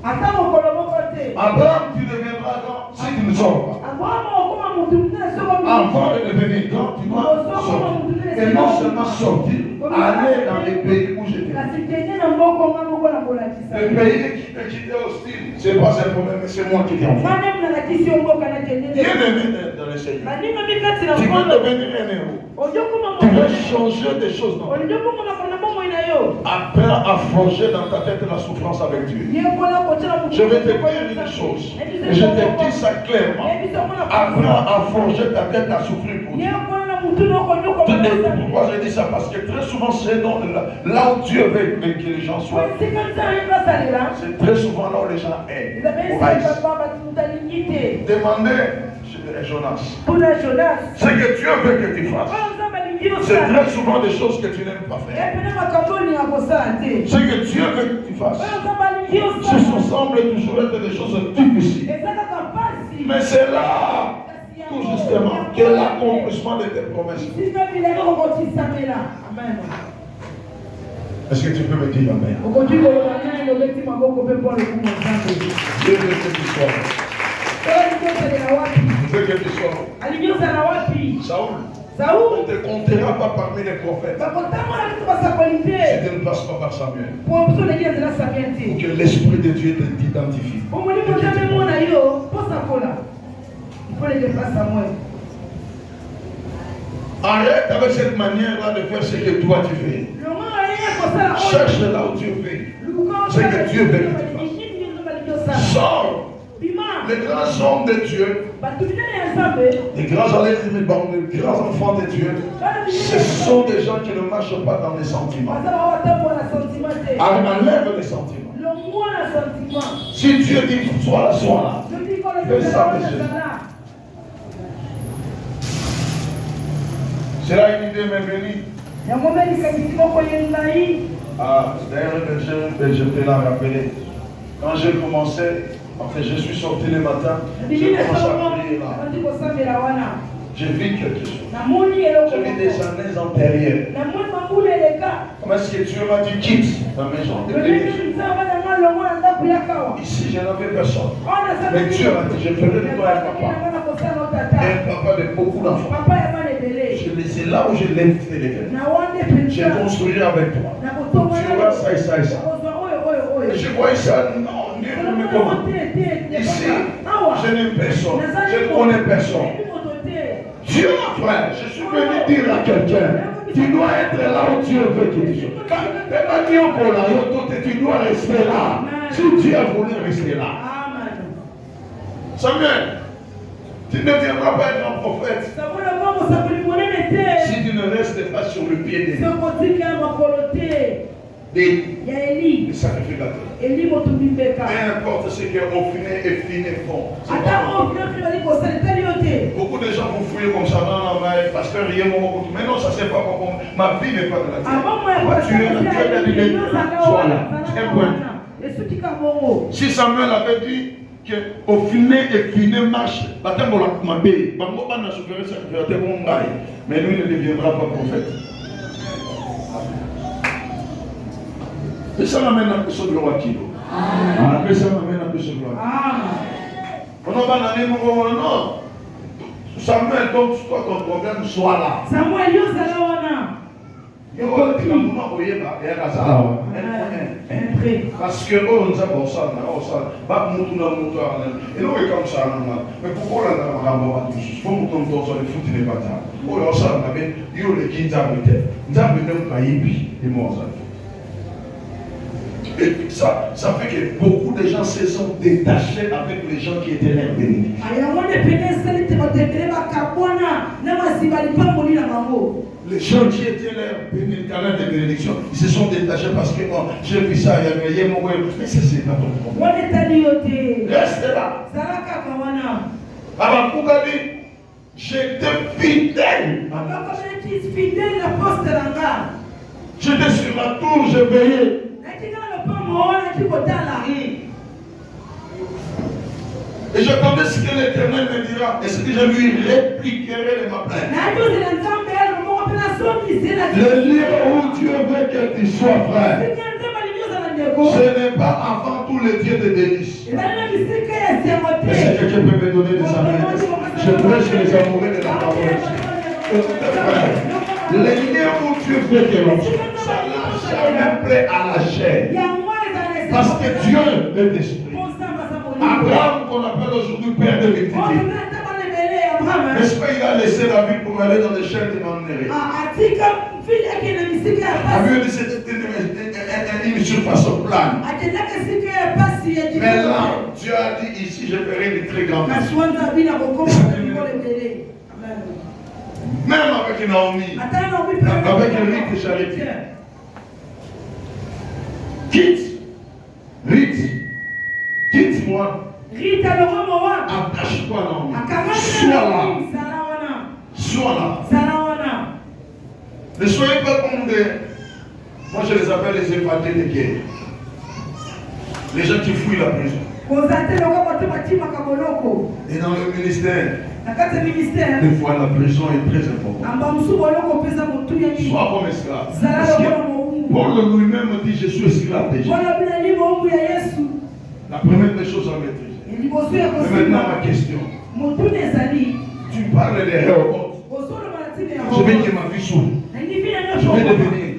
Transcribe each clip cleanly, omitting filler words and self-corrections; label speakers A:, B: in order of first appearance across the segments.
A: Abraham, tu deviendras grand si tu ne sors pas. Avant de devenir grand, tu dois sortir. Et non seulement sortir, aller dans les pays où j'étais. Le pays qui était hostile, ce n'est pas un problème, mais c'est moi qui t'ai envoyé. Bien aimé dans le Seigneur. Tu veux devenir un héros. Tu veux changer des choses dans ta vie. Apprends à forger dans ta tête la souffrance avec Dieu. Je vais te dire une chose. Et je te dis ça clairement. Apprends à forger ta tête à souffrir pour Dieu. Pourquoi je dis ça? Parce que très souvent, c'est là où Dieu veut que les gens soient. C'est très souvent là où les gens aiment. Demandez, Jonas, ce que Dieu veut que tu fasses. C'est très souvent des choses que tu n'aimes pas faire. Ce que Dieu veut que tu fasses, ce semble toujours être des choses difficiles. Mais c'est là, tout justement, que l'accomplissement de tes promesses. Est-ce que tu peux me dire Amen? Dieu veut que tu sois. Dieu veut que tu sois. Saoul, on ne te comptera pas parmi les prophètes. Si tu ne passes pas par Samuel. Pour que l'Esprit de Dieu t'identifie. Il faut les dépasser Samuel. Arrête avec cette manière-là de faire ce que toi tu fais. Cherche là où Dieu veut. Ce que Dieu veut que tu fasses. Sors. Les grands hommes de Dieu, les grands enfants de Dieu, ce sont des gens qui ne marchent pas dans les sentiments. Enlève les sentiments. Si Dieu dit sois là, sois là. Fais ça, monsieur. C'est là une idée m'est venue. D'ailleurs, je te l'ai rappelé. Quand j'ai commencé, en fait, je suis sorti le matin, j'ai commencé à prier là. J'ai vu quelque chose. J'ai vu des années antérieures. Comment est-ce que Dieu m'a dit quitte la maison de bénédiction? Ici, je n'avais personne. Mais Dieu m'a dit, je ferai de toi un papa. Un papa de beaucoup d'enfants. C'est là où je l'ai élevé. J'ai construit avec toi. Tu vois ça et ça et ça. Et je voyais ça, non, Dieu ne me commande. Ici, je n'ai personne. Je ne connais personne. Dieu, frère, je suis venu dire à quelqu'un, tu dois être là où Dieu veut que tu sois. Tu dois rester là. Si Dieu a voulu rester là. Samuel, tu ne deviendras pas être un prophète si tu ne restes pas sur le pied des sacrificateurs. Peu importe ce qu'on finit et finit font. Beaucoup de gens vont fouiller comme ça. Non, mais pasteur, mais non, ça c'est pas bon. Ma vie n'est pas de la terre. Tu es la terre de Dieu. Sois là. C'est un point. Si Samuel avait dit qu'au fini et fini marche, mais lui ne deviendra pas prophète. Et ça m'amène un peu sur le roi Kilo. Et ça m'amène un peu sur le roi. On va aller non. Samuel, donc toi ton problème soit là. Samuel, yo salawana. Parce que on nous a bon ça, pas nous tout dans nous et nous comme ça mais pourquoi on a vraiment tout faut nous tomber dans le foot n'est pas ça. Oh ça on avait yo le qui t'habite. Nous avons même pas yébi et moi ça. Et ça fait que beaucoup de gens se sont détachés avec les gens qui étaient leurs bénédictions. Les gens qui étaient leurs bénédictions, ils se sont détachés parce que bon, j'ai vu ça, il y a mon mais ça c'est pas ton problème. Reste là. Habakkuk a dit, j'étais fidèle. J'étais sur la tour, je veillais. Et j'attendais ce que l'Éternel me dira et ce que je lui répliquerai de ma plainte. Le lieu où Dieu veut que tu sois, frère. Ce n'est pas avant tous les dieux de délices. Est-ce que quelqu'un peut me donner des amens? Je prêche les amoureux de la parole. Les liens où Dieu fait que l'homme, ça n'a jamais plaît à la chair. Parce que Dieu est esprit. Abraham, qu'on appelle aujourd'hui père de l'Éthiopie. N'est-ce pas, il a laissé la ville pour aller dans les chaînes de Manéré. La Bible dit que c'était une surface plane. Mais là, Dieu a dit ici, je ferai une très grande nation. Même avec Naomi, avec Ruth et Charité. Quitte-moi. Attache-toi Naomi. Sois là. Ne soyez pas comme des... Moi je les appelle les évadés de guerre. Les gens qui fuient la prison. Et dans le ministère, des fois la prison est très importante. Sois comme esclave. Parce que Paul lui-même dit je suis esclave déjà. La première des choses à maîtriser. Mais maintenant ma question. Tu parles des robots. Je vais que ma vie s'ouvre. Je vais devenir.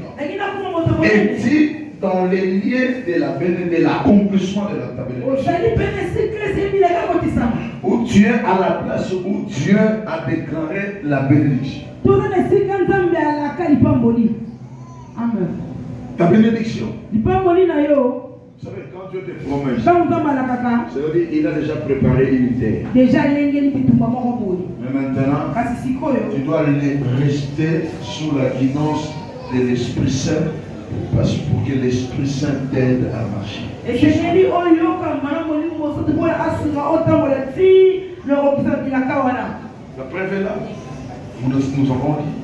A: Et dit dans les liens de l'accomplissement de la bénédiction. Où Dieu à la place où Dieu a déclaré la bénédiction. Amen. Ta bénédiction. Vous savez, quand Dieu te promet, c'est-à-dire il a déjà préparé une terre. Mais maintenant, tu dois rester sous la guidance de l'Esprit Saint pour que l'Esprit Saint t'aide à marcher. La preuve est là. Nous avons dit.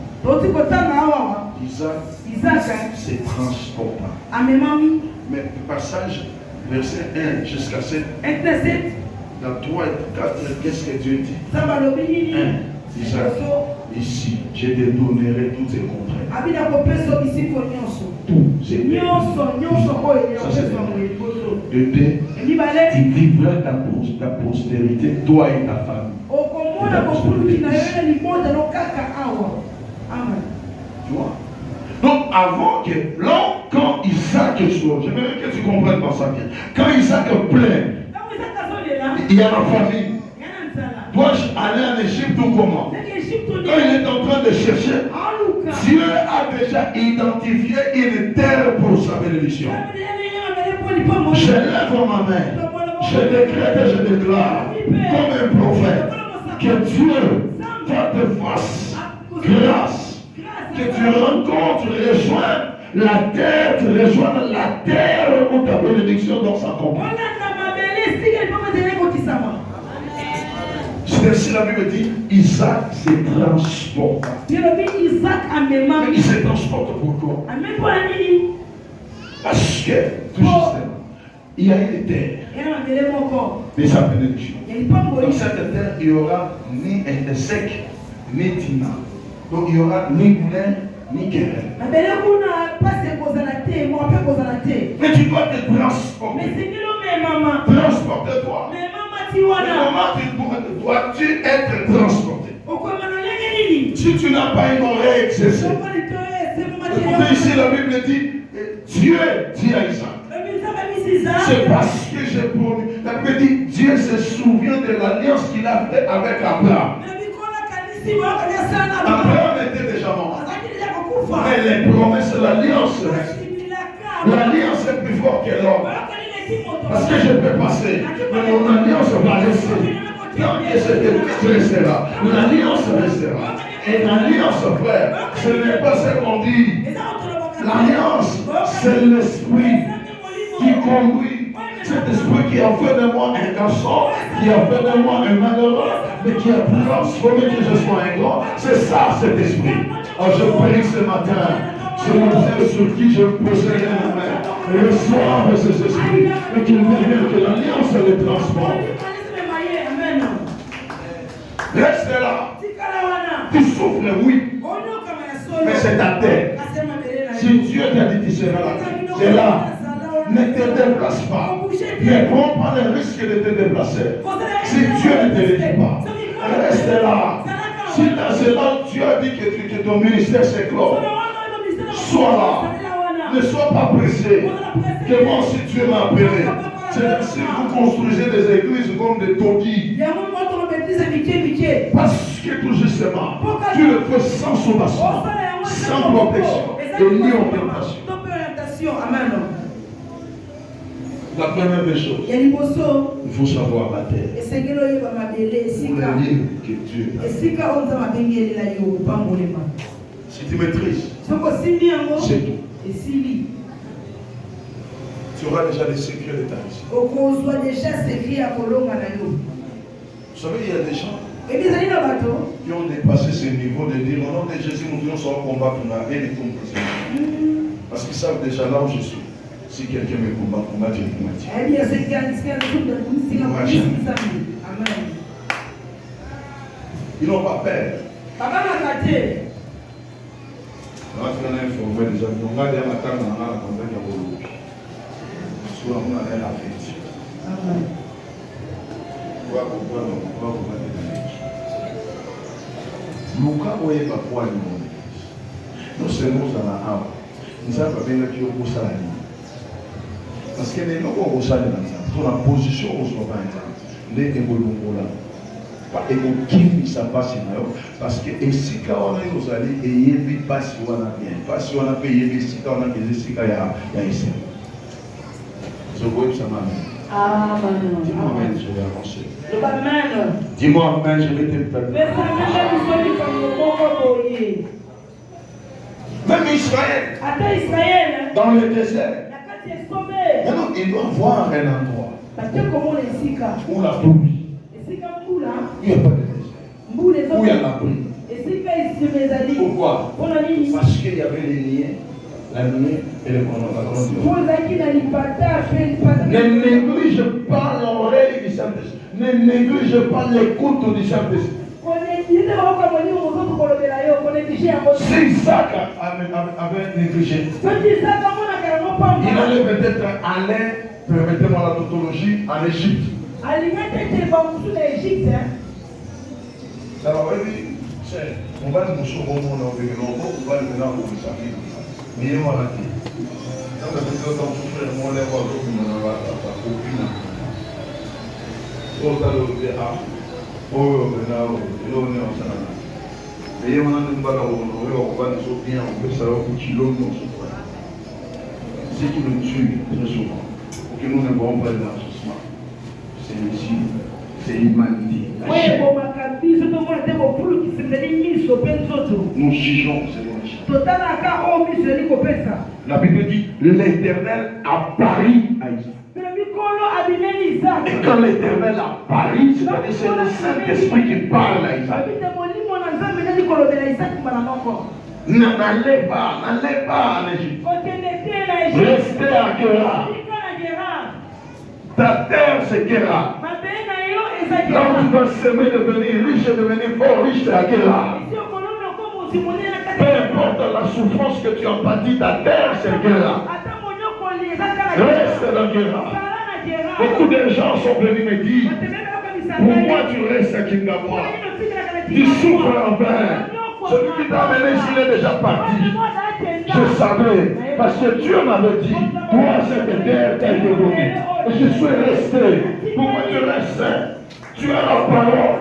A: Isaac se transporta. Mais le passage, verset 1 jusqu'à 7. Dans 3 et 4, qu'est-ce que Dieu dit? 1. Isaac, ici, je te donnerai toutes tes contraintes. Tout, c'est de 2. Tu vivras ta postérité, toi et ta famille. Tu vois? Donc avant que quand Isaac soit, j'aimerais que tu comprennes par ça bien. Quand Isaac plaint, il y a la famille. Dois-je aller en Égypte ou comment? Quand il est en train de chercher, Dieu a déjà identifié une terre pour sa bénédiction. Je lève ma main, je décrète et je déclare comme un prophète que Dieu va te faire grâce. Que tu rencontres, rejoins la terre, tu rejoins la terre où ta bénédiction doit s'accomplir. C'est ainsi la Bible dit, Isaac se transporte. Mais il se transporte pourquoi? Parce que, tout justement, il y a une terre de sa bénédiction. Dans cette terre, il n'y aura ni un sec, ni tina. Donc il n'y aura ni moulin, ni querelle. Mais tu dois te transporter. Transporte-toi. Mais comment dois-tu être transporté? Si tu n'as pas une oreille excessive. Écoutez ici, la Bible dit, Dieu dit à Isaac. C'est parce que j'ai promis. La Bible dit, Dieu se souvient de l'alliance qu'il a faite avec Abraham. Abraham était déjà mort. Mais les promesses de l'alliance est plus forte que l'homme. Parce que je peux passer, mais mon alliance va rester. Tant que cette restera, l'alliance restera. Et l'alliance, frère, ce n'est pas ce qu'on dit. L'alliance, c'est l'esprit qui conduit. Cet esprit qui a fait de moi un garçon, qui a fait de moi un malheureux, mais qui a transformé que je sois un grand. C'est ça, cet esprit. Alors je prie ce matin, c'est mon Dieu sur qui je poserai ma main. Reçois ces esprits, et qu'il devienne que l'alliance les transforme. Reste là. Tu souffres, oui. Mais c'est ta terre. Si Dieu t'a dit tu seras là, c'est là. ne te déplace pas. Ne prends pas le risque de te déplacer. Si Dieu ne te le dit pas, reste là. Si dans ce là Dieu a dit que ton ministère c'est clos, sois là. Ne sois pas pressé. Que moi si Dieu m'a appelé. Si vous construisez des églises comme des taudis, parce que tout justement, tu le fais sans sommation, sans protection et ni orientation. La première des choses, il faut savoir la terre. Pour les livres que Dieu a. Si tu maîtrises, c'est tout. Tu auras déjà des secrets de ta vie. Vous savez, il y a des gens qui ont dépassé ce niveau de dire au nom de Jésus, nous devons savoir combattre et les combattre. Parce qu'ils savent déjà là où je suis. Si quelqu'un me combat, combat directement. Ils n'ont pas peur. Luka oyeba kwa ni monde. Nous sommes dans la âme. Nous avons bien que au salari. Parce que les gens au salari dans la position où sont pas exemple. Les évoluons là. Pas évoquer ça passe là parce que ici quand on est aux alliés et il vit pas si on a bien. Pas si on a payé ici quand on a payé ici quand il y a ici. Je vois que ça m'amène. Amen. Dis-moi amen, je vais avancer. Dis-moi amen, je vais te faire. Même Israël, dans le désert, maintenant, il doit voir un endroit où la pluie, il n'y a pas de désert, où il y a la pluie. Pourquoi? Parce qu'il y avait les liens. La nuit et le chronogramme. Ne néglige pas l'oreille du Saint-Esprit. Ne néglige pas l'écoute du Saint-Esprit. Si Isaac avait négligé, il allait peut-être aller, permettez-moi la tautologie, en Égypte. Alors, oui, on va nous sauver au monde, on va le mener en Israël. Mais il y a un raté. Quand on a souffert, on lève au dos, on a aucune. On a le DA, on a le Sana. Mais il y a un bagarre, on va nous soutenir, on peut savoir où tu l'as, nous soutenir. Ce qui nous tue très souvent, pour que nous ne voyons pas l'élargissement, c'est ici, c'est l'humanité. Nous jugeons, c'est la Bible dit l'Éternel apparut à Isaac. Et quand l'Éternel apparut, c'est-à-dire c'est le Saint-Esprit qui parle à Isaac. N'allez pas en Égypte. Restez à Kéra. Ta terre c'est Kéra. Là où tu vas semer, devenir riche et devenir fort riche, c'est à Kéra. Peu importe la souffrance que tu as pâti, ta terre c'est Kéra. Reste dans Kéra. Beaucoup de gens sont venus me dire, pourquoi tu restes à Kingawa? Tu souffres en vain. Celui qui t'a amené ici, il est déjà parti. Je savais, parce que Dieu m'avait dit, toi cette terre t'a été donnée. Et je suis resté. Pourquoi tu restes? Tu as la parole,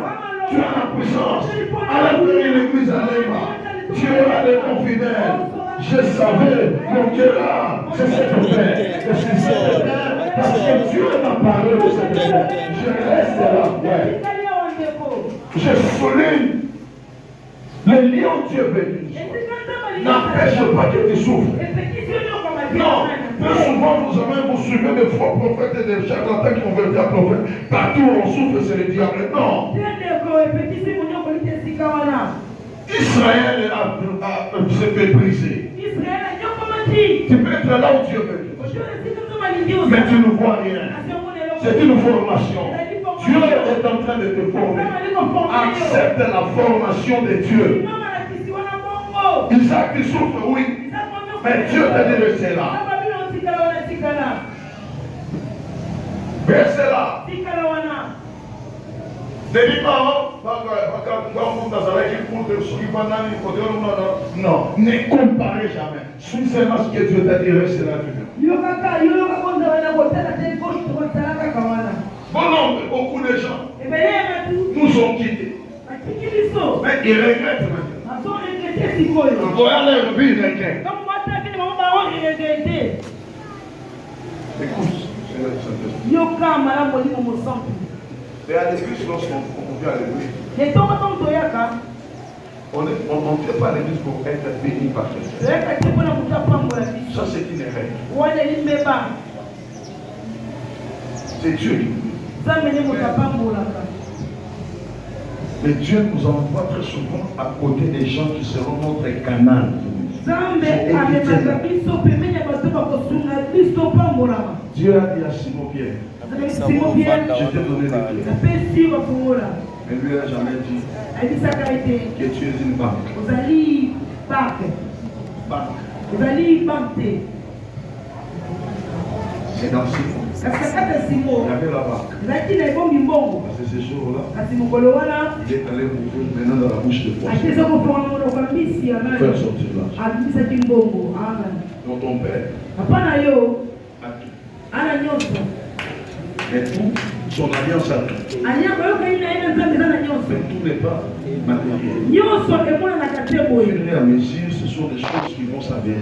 A: tu as la puissance. À la fin de l'église à Lema, tu auras des confidèles. Je savais, mon Dieu là, c'est cette terre. Parce que Dieu m'a parlé de cette terre. Je reste là. Ouais. Je souligne les lions Dieu béni. N'empêche pas que tu souffres. Non, très souvent vous suivez des faux prophètes et des charlatans qui convertis à prophètes. Partout où on souffre, c'est le diable. Non. Israël s'est fait briser. Tu peux être là où Dieu veut. Mais tu ne vois rien. C'est une formation. Dieu est en train de te former. Accepte la formation de Dieu. Isaac, tu souffres, oui. Mais Dieu t'a dit de rester là. Verset là. Non, ne comparez jamais. Suis seulement ce que Dieu t'a dit, reste là. Bon nombre, beaucoup de gens nous ont quittés. Mais ils regrettent maintenant. Voilà leur vie, ils regrettent. Écoute, c'est à l'église lorsqu'on vient à l'église. On ne fait pas l'église pour être béni par Christ. Ça, c'est une règle. C'est Dieu qui nous dit. Mais Dieu nous envoie très souvent à côté des gens qui seront notre canal. Dieu a dit à Simon Pierre, je t'ai donné des clés. Mais lui n'a jamais dit que tu es une banque. C'est dans Simon. Il y avait la banque. Parce que ce jour-là, il est allé ouvrir maintenant dans la bouche de poisson. Faire sortir l'argent. Donc ton père a tout. Et tout, son alliance a tout. Mais tout n'est pas matériel. Au fur et à mesure, ce sont des choses qui vont s'avérer.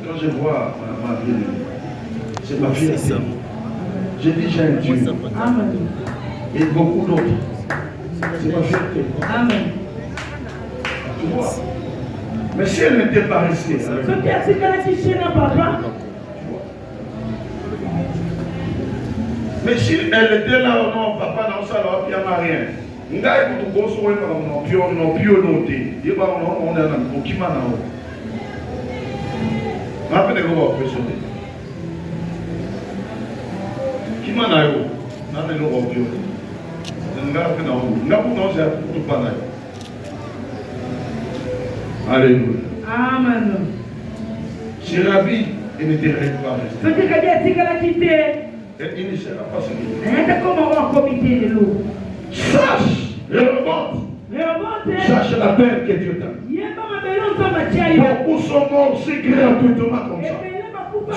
A: Quand je vois ma vie, c'est ma fierté. J'ai déjà un Dieu. Et beaucoup d'autres. C'est ma fierté. Amen. Tu vois? Mais si elle n'était pas restée, mais si elle était là, non, papa, non, ça, là, il n'y a rien. On a écouté, on alléluia. Amen. Si Rabbi, il n'était pas resté. Il ne sera pas ce qu'il est. Sache, sache la peine que Dieu t'a. Beaucoup sont morts si gratuitement comme ça.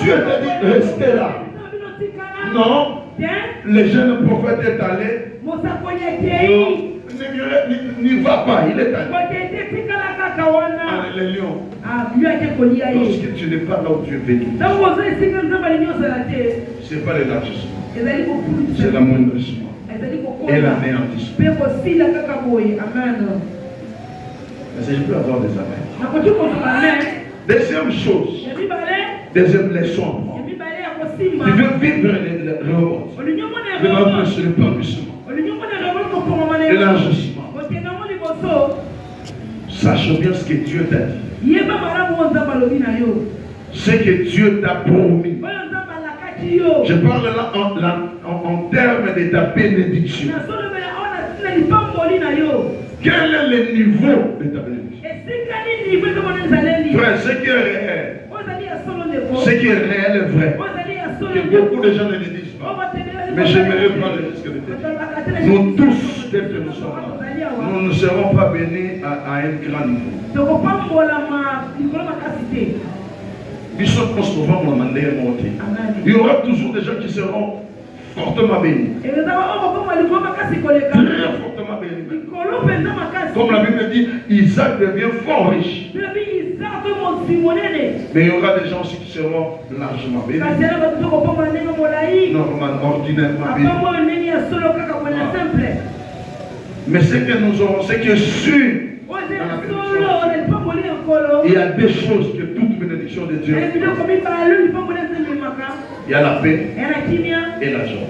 A: Dieu t'a dit, restez là. Non, les jeunes prophètes est allé. N'y va pas, il est allé. Les lions. Lorsque tu n'es pas là où tu es venu, ce n'est pas l'élargissement, c'est l'amoindrissement et l'anéantissement. Est-ce que je peux avoir des amens? Deuxième chose, deuxième leçon. Tu veux vivre le rôle, l'élargissement. Sache bien ce que Dieu t'a dit. Ce que Dieu t'a promis. Je parle là en termes de ta bénédiction. Quel est le niveau de ta bénédiction? Frère, ce qui est réel. Ce qui est réel est vrai. Que beaucoup de gens ne le disent pas. Mais j'aimerais pas le dire ce que le dire. Nous tous, tels que nous sommes là, nous ne serons pas bénis à un grand niveau. Il y aura toujours des gens qui seront fortement bénis. Très fortement bénis. Comme la Bible dit, Isaac devient fort riche. Mais il y aura des gens aussi qui seront largement bénis. Normalement, ordinairement bénis. Mais ce que nous aurons, c'est que sur il y a des choses que toute bénédiction de Dieu. Il y a la paix et la joie.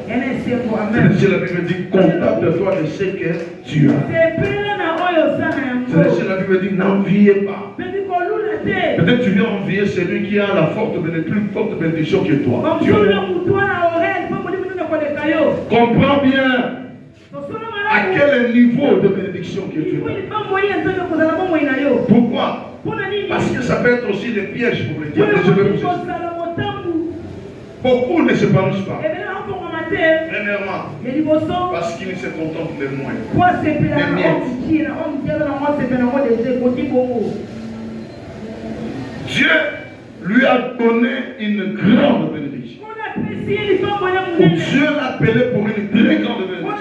A: C'est la Bible dit, contente-toi de ce que tu as. C'est la Bible dit, n'enviez pas. Peut-être tu viens envier celui qui a la plus forte bénédiction que toi. Comprends bien à quel niveau de bénédiction que tu as. Pourquoi? Parce que ça peut être aussi des pièges pour les diables. Beaucoup ne s'épanouissent pas. Premièrement, parce qu'ils ne se contentent des moyens. Des miettes. Dieu lui a donné une grande bénédiction. Dieu l'a appelé pour une très grande bénédiction.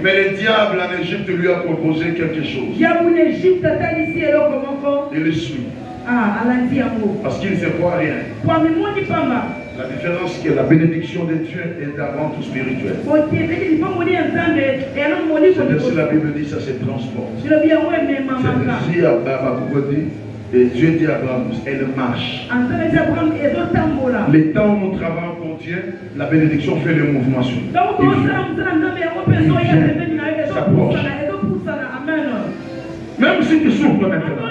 A: Mais le diable en Égypte lui a proposé quelque chose. Il le suit. Parce qu'il ne se voit rien. La différence c'est que la bénédiction de Dieu est avant tout spirituelle. C'est la Bible dit ça se transporte. C'est dit à Abraham, et Dieu dit à Abraham, elle marche. Les temps où nous travaillons pour Dieu, la bénédiction fait le mouvement sur nous. Il s'approche. Même si tu souffres maintenant.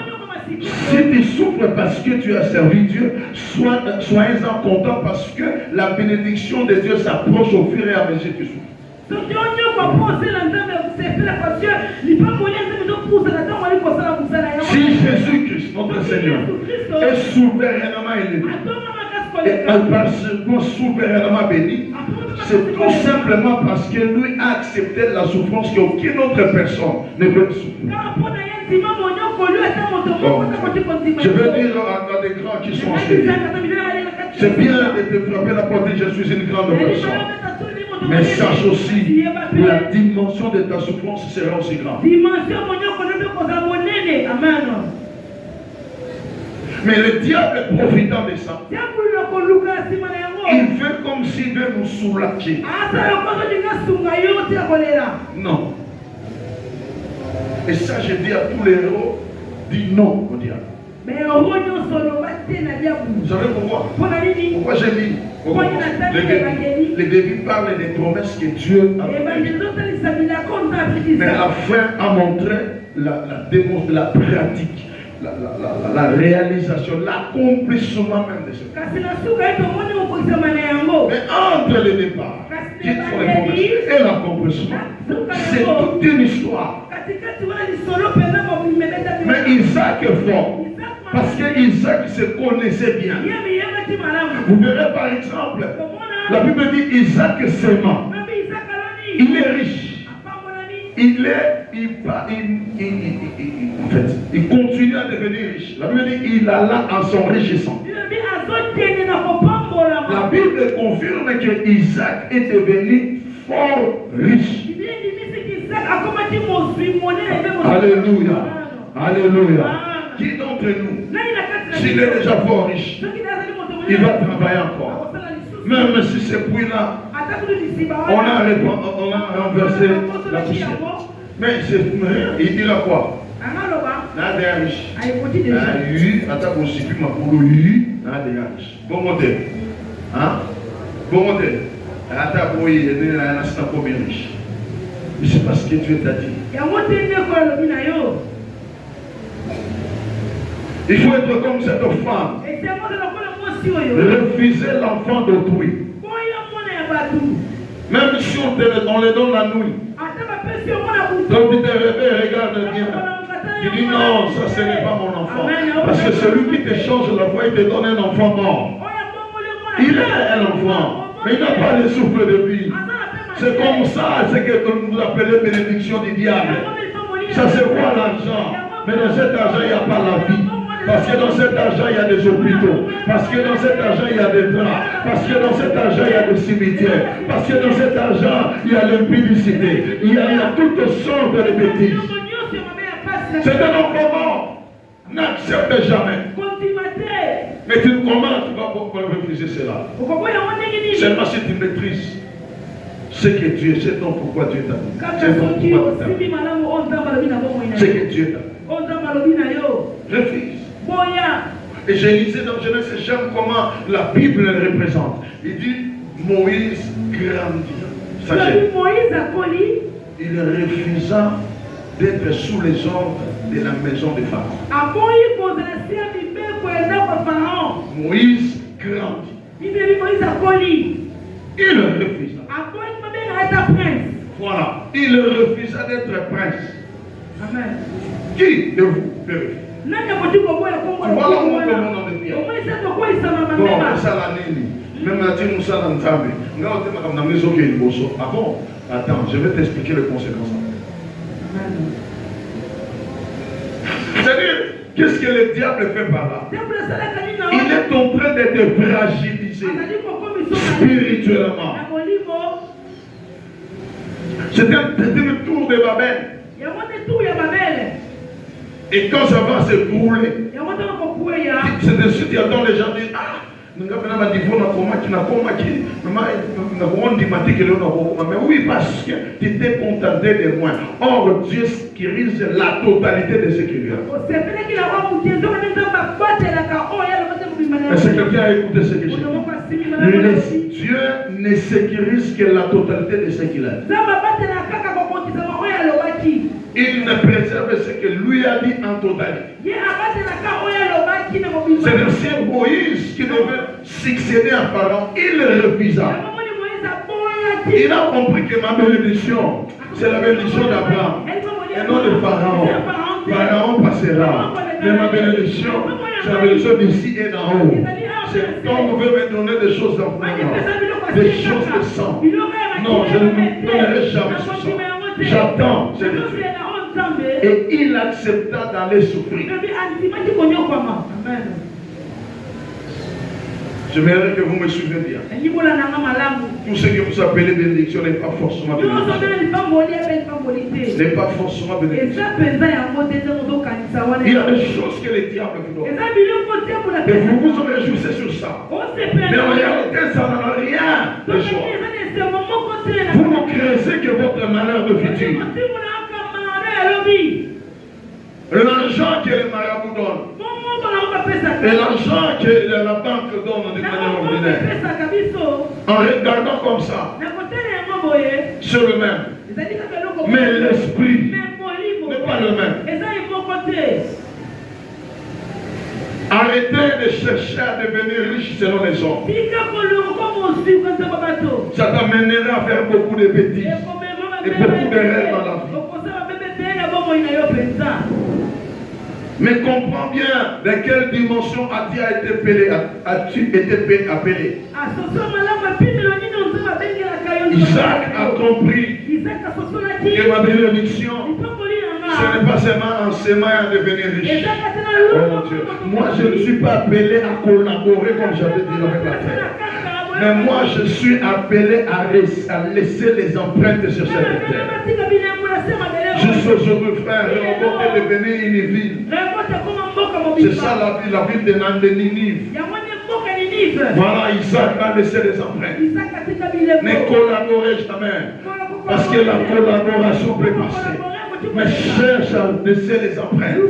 A: Si tu souffres parce que tu as servi Dieu, sois-en content parce que la bénédiction de Dieu s'approche au fur et à mesure que tu souffres. Si Jésus-Christ, notre Seigneur, est souverainement élevé, et souverainement béni, c'est tout simplement parce que lui a accepté la souffrance qu'aucune autre personne ne peut souffrir. Je veux dire à des grands qui sont enchaînés, c'est bien de te frapper la porte et je suis une grande personne. Mais sache aussi, la dimension de ta souffrance sera aussi grande. Mais le diable profitant de ça, il fait comme s'il veut nous soulager. Non. Et ça, je dis à tous les héros, dis non au diable. Vous savez pourquoi? Pourquoi j'ai dit? Les débuts parlent des promesses que Dieu a faites. Mais la fin a montré la pratique. La réalisation, l'accomplissement même de ce fait. Mais entre le départ, qui sont les promesses et l'accomplissement, c'est toute une histoire. Mais Isaac est fort. Parce que Isaac se connaissait bien. Vous verrez par exemple, la Bible dit Isaac s'aimant. Il est riche. En fait, il continue à devenir riche. La Bible dit il alla en s'enrichissant. La Bible confirme que Isaac est devenu fort riche. Alléluia. Alléluia. Qui d'entre nous, s'il est déjà fort riche, il va travailler encore. Même si ce puits-là, on a renversé la poussière. Mais il dit là quoi? N'a des riches. Attends, aussi, puis ma poule, n'a des riches. Bon modèle. Hein? Bon modèle. Attends, pour y aider, là, c'est un peu bien riche. Mais c'est parce que Dieu t'a dit. Il faut être comme cette femme. Refuser l'enfant d'autrui. Même si on les donne la nuit. Quand tu te réveilles, regarde bien. Tu dis non, ça ce n'est pas mon enfant. Parce que celui qui te change la voix, il te donne un enfant mort. Il est un enfant, mais il n'a pas le souffle de vie. C'est comme ça, c'est que vous appelez bénédiction du diable. Ça se voit l'argent, mais dans cet argent, il n'y a pas la vie. Parce que dans cet argent, il y a des hôpitaux. Parce que dans cet argent, il y a des draps. Parce que dans cet argent, il y a des cimetières. Parce que dans cet argent, il y a l'impudicité. Il y a toutes sortes de bêtises. C'est un enfant mort. N'accepte jamais. Mais comment tu vas pouvoir refuser cela? Seulement si tu maîtrises ce que Dieu, c'est donc pourquoi Dieu t'a dit. C'est donc pourquoi Dieu t'a dit. C'est que Dieu t'a dit. Refuse. Et je lisais dans Genèse, j'aime comment la Bible le représente. Il dit Moïse grandit. Il refusa d'être sous les ordres de la maison de Pharaon. Moïse grandit. Il refusa. Voilà. Il refusa d'être prince.
B: Amen.
A: Qui de vous peut refuser? vois là où on demande en prière. Bon, ça l'année. Même la team Moussa dans Nzambe. Ah bon? Attends, je vais t'expliquer les conséquences. C'est-à-dire, qu'est-ce que le diable fait par là? Il est en train de te fragiliser spirituellement. C'était le tour de Babel. Et quand ça va se brûler, c'est de suite, attends, les gens disent, ah, mais oui, parce que tu étais contenté de moi. Or, Dieu sécurise la totalité de ce qu'il y a. Est-ce que quelqu'un a écouté ce que j'ai dit? Dieu ne sécurise que la totalité de ce qu'il a dit. Il ne préserve ce que lui a dit en totalité. C'est le Seigneur Moïse qui devait succéder à Pharaon. Il refusa. Il a compris que ma bénédiction, c'est la bénédiction d'Abraham et non de Pharaon. Pharaon passera. Mais ma bénédiction, c'est la bénédiction d'ici et d'en haut. C'est quand vous voulez me donner des choses d'abondance, des choses de sang. Non, je ne vous donnerai jamais ce sang. J'attends cette Dieu. Et il accepta d'aller souffrir. J'aimerais que vous me suivez bien. Tout ce que vous appelez bénédiction n'est pas forcément bénédiction. N'est pas forcément bénédiction. Il y a des choses que les diables vous donnent. Et vous vous en réjouissez sur ça. Mais en réalité, ça n'en a rien de joie. Vous ne créez que votre malheur de futur. L'argent que les marabouts donnent et l'argent que la banque donne de manière ordinaire, en regardant comme ça, c'est le même. Mais l'esprit n'est pas le même. Arrêtez de chercher à devenir riche selon les hommes. Ça t'amènera à faire beaucoup de bêtises et beaucoup d'erreurs dans la vie. Mais comprends bien dans quelle dimension as-tu été appelé. Isaac a compris que ma bénédiction, ce n'est pas seulement en s'aimant à devenir riche. Oh Dieu. Moi, je ne suis pas appelé à collaborer comme j'avais dit avec la terre. Mais moi, je suis appelé à laisser les empreintes sur cette terre. Juste aujourd'hui, frère, on va devenir une ville. C'est ça la ville de Ninive. Voilà, Isaac a laissé les empreintes. Ne collaborez jamais. Parce que la collaboration peut passer. Mais cherche à laisser les empreintes.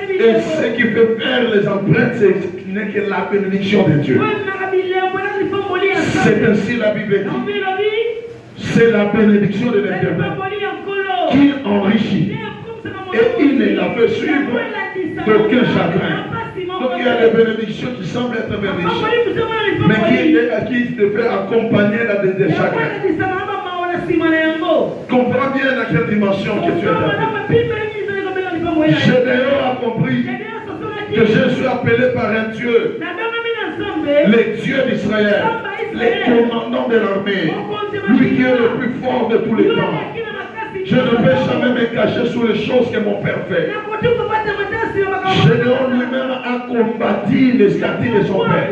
A: Et ce qui peut faire les empreintes, ce n'est que la bénédiction de Dieu. C'est ainsi la Bible dit. C'est la bénédiction de l'Éternel qui enrichit. Et il ne la fait suivre d'aucun chagrin. Donc il y a des bénédictions qui semblent être bénédictions, mais qui te fait accompagner des chagrins. Comprends bien dans quelle dimension que tu es appelé. Gédéon a compris que je suis appelé par un Dieu, le Dieu d'Israël, le commandant de l'armée, lui qui est le plus fort de tous les temps. Je ne vais jamais me cacher sous les choses que mon Père fait. Gédéon lui-même a combattu les scartis de son Père.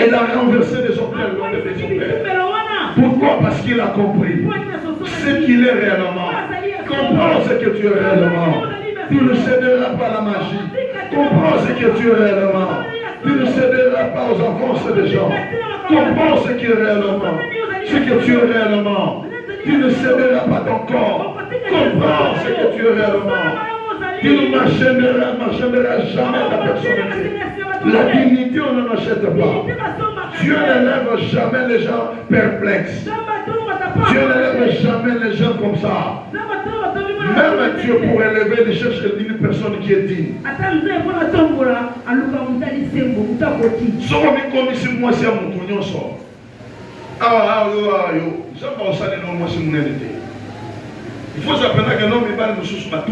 A: Il a renversé des hôtels loin de son Père. Pourquoi? Parce qu'il a compris ce qu'il est réellement. Comprends ce que tu es réellement. Tu ne céderas pas à la magie. Comprends ce que tu es réellement. Tu ne céderas pas aux avances des gens. Comprends ce qui est réellement. Ce que tu es réellement. Tu ne céderas pas ton corps. Comprends ce que tu es réellement. Tu ne marcheras jamais ta personnalité. La dignité, on ne l'achète pas. Dieu n'élève jamais les gens perplexes. Dieu n'élève jamais les gens comme ça. Même Dieu pourrait élever les cherches d'une personne qui est digne. Il faut s'apprendre que non, mais pas tout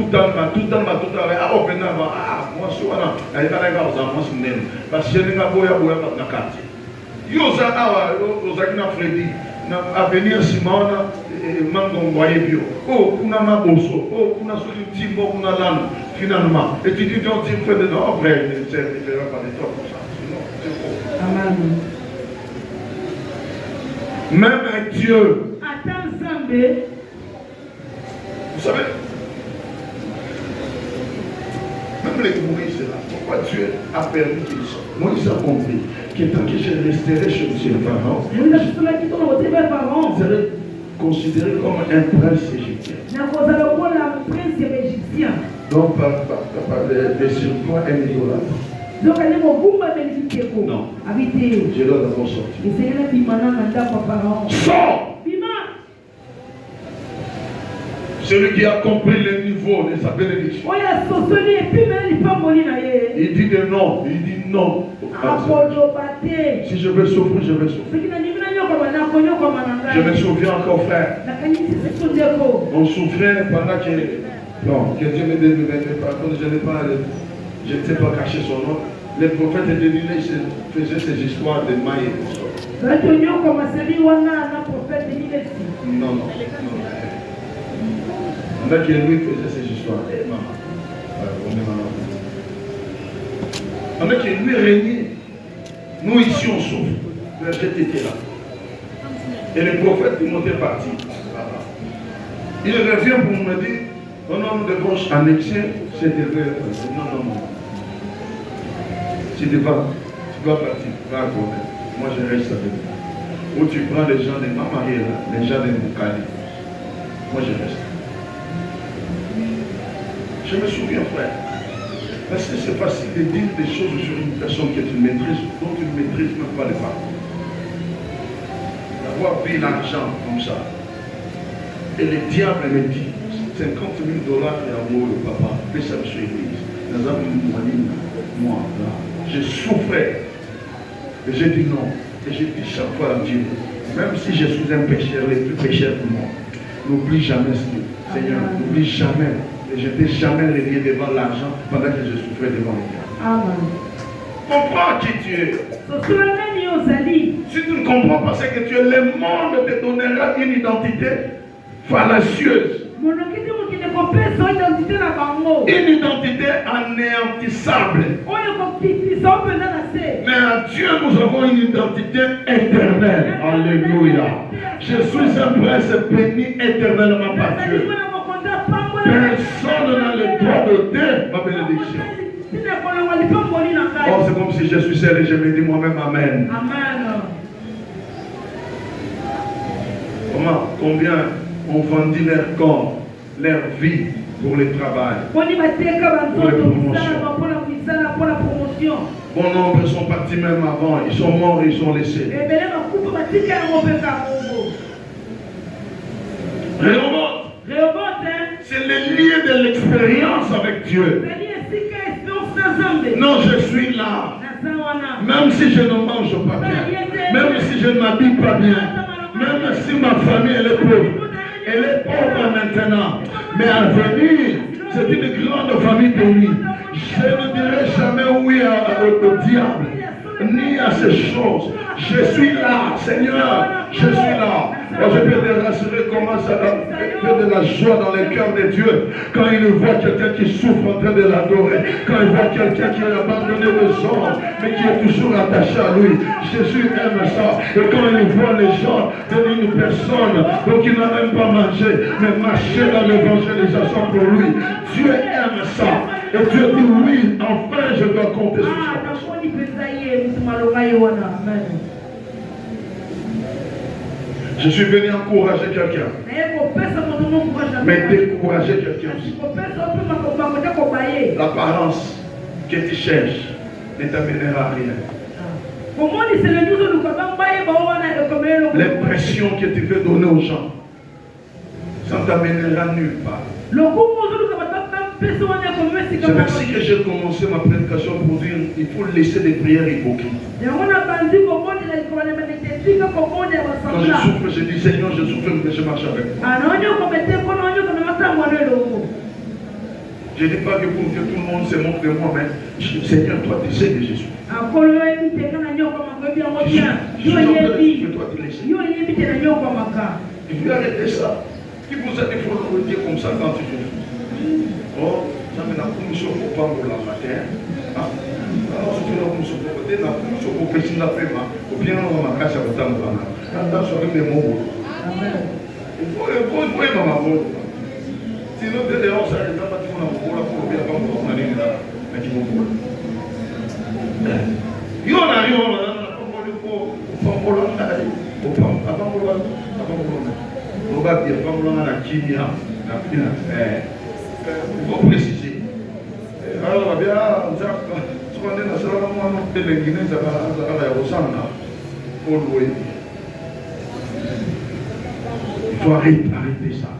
A: le temps, moi, je suis là, parce que je n'ai pas de carte. Freddy, avenir Simona, Mangongoye Bio. Oh, kuna maboso, oh, kuna Timbo, kuna Lan, finalement. Et tu dis, donc, tu me fais de non, après, c'est pas des trucs comme ça. Sinon, c'est faux. Amen. Même un Dieu. Vous savez, même les Moïse là, pourquoi Dieu a permis qu'ils sortent? Moïse a compris que tant que je resterai chez ses parents, je serai considéré comme un prince égyptien. Donc, par des surpoids et des idolâtres. Non. Je dois d'abord sortir. Sors! Celui qui a compris le niveau de sa bénédiction. Il dit de non. Il dit non. Si je veux souffrir, je vais souffrir. Je me souviens encore, frère. On souffrait pendant que... Non, que Dieu me délivre. Par contre, je n'étais pas caché son nom. Les prophètes de l'île faisaient ces histoires de mailles et tout ça. Non. On a que lui faisait ces histoires. On a que lui régnait. Nous ici on souffre. Le chef était là. Et le prophète il montait parti. Il revient pour me dire, non, nous devons annexer cette éveil. Non. Tu dois partir. Va à moi je reste avec toi. Ou tu prends les gens de ma mariée, les gens de mon cali. Moi je reste. Je me souviens, frère, parce que c'est facile de dire des choses sur une personne que tu maîtrises, dont tu ne maîtrises même pas les paroles. D'avoir pris l'argent comme ça. Et le diable me dit, 50 000 $ et amour le papa, mais ça me suit l'église. Moi, là, je souffrais. Et j'ai dit non. Et j'ai dit chaque fois à Dieu, même si je suis un pécheur, le plus pécheur que moi, n'oublie jamais ce Dieu. Seigneur, n'oublie jamais. Et je n'étais jamais réveillé devant l'argent pendant que je souffrais devant les gars. Amen. Comprends qui tu es. Si tu ne comprends pas ce que tu es, le monde te donnera une identité fallacieuse. Une identité anéantissable. Mais à Dieu, nous avons une identité éternelle. Alléluia. Je suis un prince béni éternellement par Dieu. Personne n'a le droit d'ôter ma bénédiction. Oh, c'est comme si je suis seul et je me dis moi-même Amen. Amen. Combien ont vendu leur corps, leur vie pour le travail, pour les promotions. Bon nombre sont partis même avant, ils sont morts, ils sont laissés. C'est le lien de l'expérience avec Dieu. Non, je suis là. Même si je ne mange pas bien, même si je ne m'habille pas bien, même si ma famille elle est pauvre. Elle est pauvre maintenant. Mais à venir, c'est une grande famille bénie. Je ne dirai jamais oui au diable, ni à ces choses. Je suis là, Seigneur, je suis là. Moi, je peux te rassurer comment ça va faire de la joie dans les cœurs de Dieu quand il voit quelqu'un qui souffre en train de l'adorer, quand il voit quelqu'un qui a abandonné le sang, mais qui est toujours attaché à lui. Jésus aime ça. Et quand il voit les gens donner une personne donc il n'a même pas mangé, mais marcher dans l'évangélisation pour lui, Dieu aime ça. Et Dieu dit oui, enfin je dois compter sur ça. Je suis venu encourager quelqu'un. Mais décourager quelqu'un aussi. L'apparence que tu cherches ne t'amènera à rien. L'impression que tu veux donner aux gens, ça ne t'amènera nulle part. C'est ainsi que j'ai commencé ma prédication pour dire il faut laisser des prières hypocrites. Quand je souffre, je dis Seigneur, je souffre, mais je marche avec toi. Je ne dis pas que pour que tout le monde se moque de moi, mais Seigneur, toi tu sais que je suis. Il faut arrêter ça. Qui vous a dit qu'il faut le dire comme ça quand tu souffres? Oh, ça me l'a commission pour pas pour la matin. Alors, je fais la commission pour côté, la commission pour que si la fait mal, ou bien on va cacher le temps de la main. Quand sur les mots. Il faut aimer ma voix. Sinon, dès dehors, ça n'est pas tout le monde pour bien avoir mon année là. Mais tu m'en vois. Yo, là, yo, là, on va dire, il faut préciser. Alors, bien, il faut arrêter ça.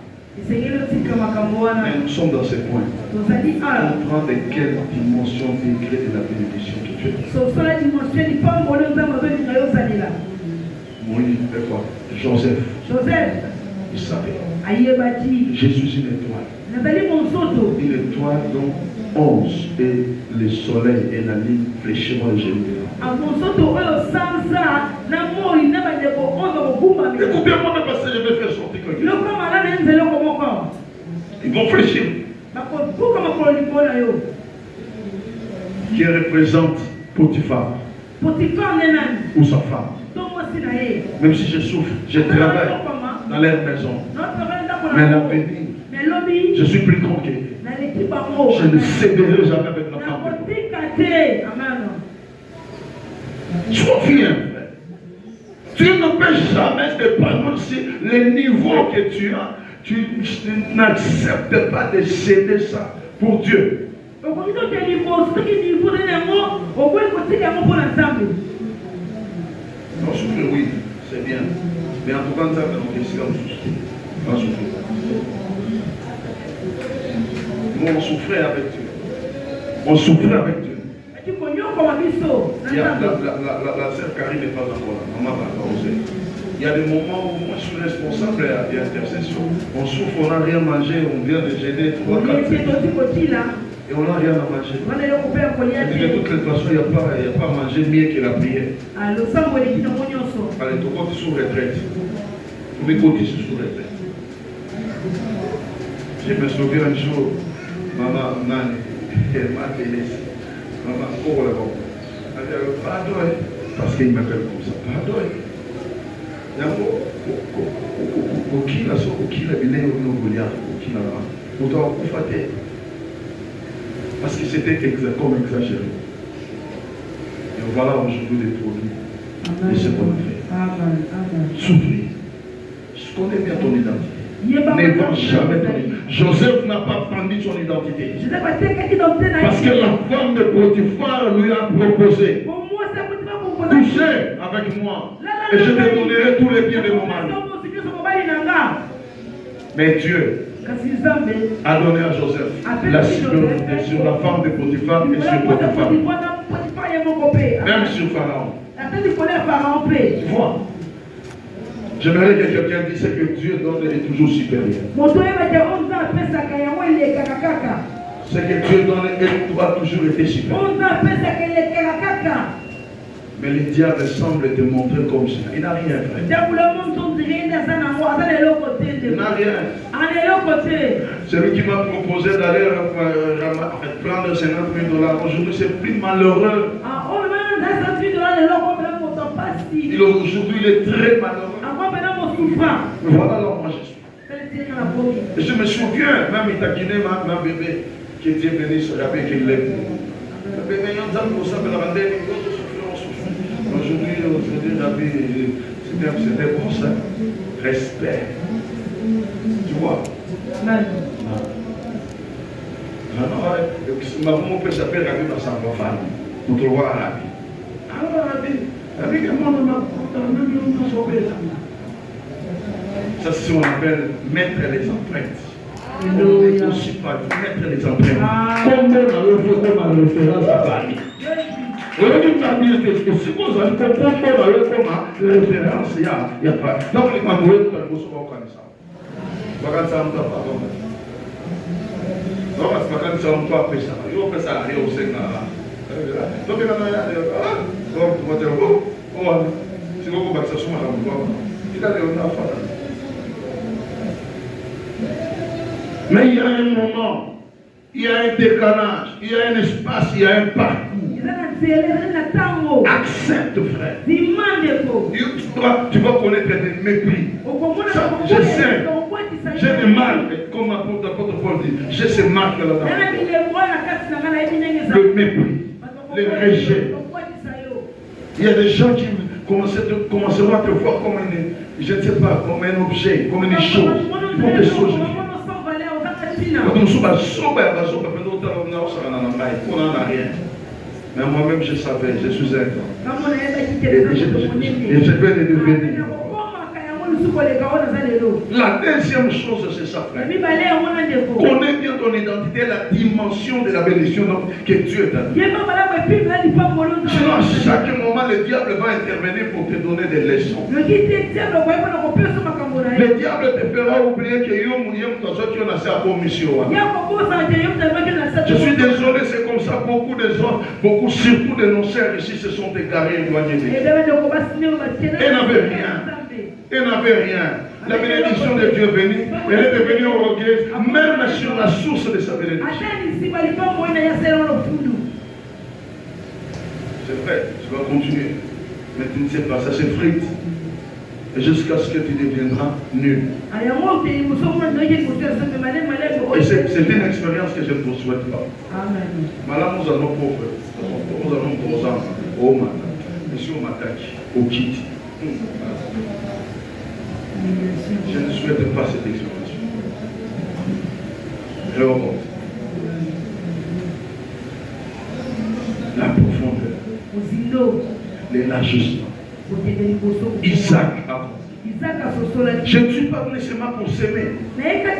A: Nous sommes dans ce point. On prend de quelle dimension degré de la bénédiction que tu as. Oui, d'accord. Joseph. Il savait. Jésus est une étoile. Une étoile dont 11 et le soleil et la lune fléchiront et Jérusalem. Écoutez-moi, parce que je vais faire sortir quelque chose. Ils vont fléchir. Qui représente Potiphar ou sa femme. Même si je souffre, je travaille dans leur maison. Mais la bénie, je suis plus grand qu'elle. Je ne céderai jamais avec ma femme. Sois fier. Tu ne peux jamais dépendre si le niveau que tu as, tu n'acceptes pas de céder ça pour Dieu. Non, souffrir, oui, c'est bien. Mais en tout cas, ça va nous souffrir. Nous, on souffrait avec Dieu. On souffrait avec Dieu. La sœur Karine n'est pas encore là. Maman va oser. Il y a des moments où moi je suis responsable de l'intercession. On souffre, on n'a rien mangé, on vient de gêner 3-4 et on n'a rien à manger. Et de toutes les façons, il n'y a pas à manger mieux que la prière. Allez, tout le monde est sous retraite. Tous mes côtés sont sous retraite. Je me souviens un jour, maman, elle m'a délaissé. Maman, oh là-bas. Elle dit, pardon, parce qu'il m'appelle comme ça. Pardon. Parce que c'était comme exagéré. Et voilà aujourd'hui les produits de ce qu'on a fait. Souffrir. Je connais bien ton identité. Ne vends jamais ton identité. Joseph n'a pas vendu son identité. Parce que la femme de Potiphar lui a proposé. Touchez avec moi et je te donnerai tous les biens de mon mari. Mais Dieu a donné à Joseph la sécurité sur la femme de Potiphar et sur Potiphar. Même sur Pharaon. Tu vois? J'aimerais que quelqu'un dise que Dieu donne est toujours supérieur. C'est que Dieu donne et doit toujours être supérieur. Mais le diable semble te montrer comme ça. Il n'a rien fait. Il n'a rien. Celui qui m'a proposé d'aller prendre 50 000 $, aujourd'hui c'est plus malheureux. Aujourd'hui il est très malheureux. Voilà l'homme moi je suis. Et je me souviens, même il t'a guidé ma bébé, qui Dieu bénisse, avec qu'il l'aime. Le bébé, il y a un pour ça, aujourd'hui, c'était bon ça. Respect. Tu vois? Non. Ma maman peut s'appeler Rabbi dans sa femme. Pour te voir à Rabbi. Alors Rabbi, comment on a sauvé là? Ça c'est ce qu'on appelle mettre les empreintes. On n'est aussi pas mettre les empreintes. Comme on a fait comme en référence à Bali. Vous avez dit que si vous avez fait comme en référence, il n'y a pas. Donc, les mamans, vous avez fait ça. Vous avez fait ça, pardon. Non, parce que quand tu as fait ça, il faut faire ça au Sénat. Donc, il y a si vous avez fait ça, mais il y a un moment, il y a un décalage, il y a un espace, il y a un parcours. Accepte, frère. Tu vas connaître des mépris. Ça, je sais. J'ai des marques, comme l'apôtre Paul dit. J'ai ces marques là-dedans. Le mépris, le rejet. Il y a des gens qui commenceront à te voir comme je ne sais pas, comme un objet, comme une chose. Ils vont te sauver. Mais moi-même je savais, je suis un grand. Et je vais le devenir. La deuxième chose, c'est ça, frère. Connais bien ton identité, la dimension de la bénédiction que Dieu t'a donnée. Sinon, à chaque moment, le diable va intervenir pour te donner des leçons. Le diable te fera oublier que je suis désolé, c'est comme ça. Beaucoup de gens, surtout de nos sœurs ici, se sont égarés, éloignés de Dieu. Et n'avaient rien. Elle n'avait rien. La bénédiction de Dieu est venue. Elle est devenue orgueilleuse, même sur la source de sa bénédiction. C'est vrai, tu vas continuer. Mais tu ne sais pas, ça s'effrite. Et jusqu'à ce que tu deviendras nul. Et c'est une expérience que je ne vous souhaite pas. Madame, nous allons pauvres. Nous allons pour enfants. Oh, madame. Monsieur, on m'attaque. Au kit. Je ne souhaite pas cette expérience. Je remonte. La profondeur. L'élargissement. Isaac a. Je ne suis pas venu seulement pour s'aimer,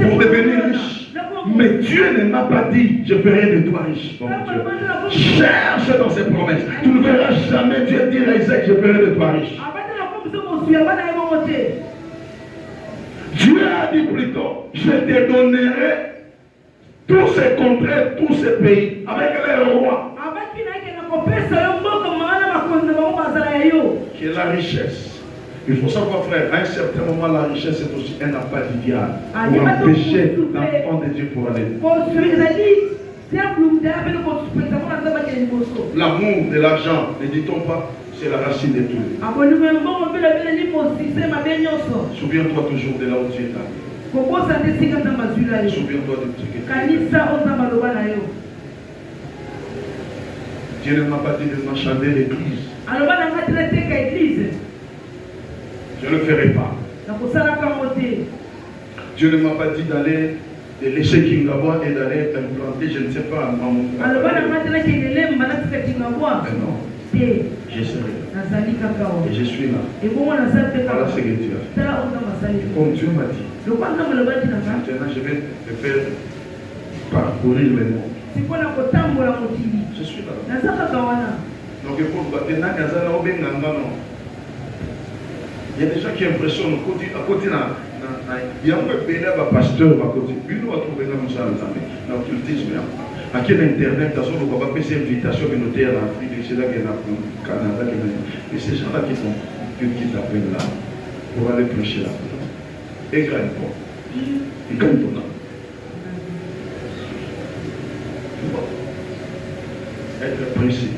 A: pour devenir riche. Mais Dieu ne m'a pas dit, je ferai de toi riche. Bon Dieu. Cherche dans ses promesses. Tu ne verras jamais Dieu dire à Isaac, je ferai de toi riche. Dieu a dit plutôt, je te donnerai tous ces contrées, tous ces pays, avec les rois. Qui est la richesse. Il faut savoir, frère, à un certain moment, la richesse est aussi un appât d'idéal pour empêcher l'enfant de Dieu pour aller. L'amour de l'argent, ne dit-on pas, c'est la racine de tout. Souviens-toi toujours de là où tu es allé. Souviens-toi de ce que Dieu ne m'a pas dit de marchander l'église. Je ne le ferai pas. Dieu ne m'a pas dit d'aller de laisser Kingawa et d'aller implanter, je ne sais pas, en mon frère. Non. Je serai là. Et je suis là. Voilà ce que tu as fait. Comme Dieu m'a dit. Maintenant, je vais te faire parcourir le monde. Je suis là. Donc, il faut battre. Il y a des gens qui impressionnent à côté. Il y a un pasteur à côté. Lui, nous va trouver l'occultisme. À quel internet, de toute façon, on va faire ces invitations que nous avons en Afrique, c'est là qu'il y a au Canada. Et ces gens-là qui t'appellent là pour aller prêcher là. Et ils gagnent pas. Ils gagnent pas. Être précis.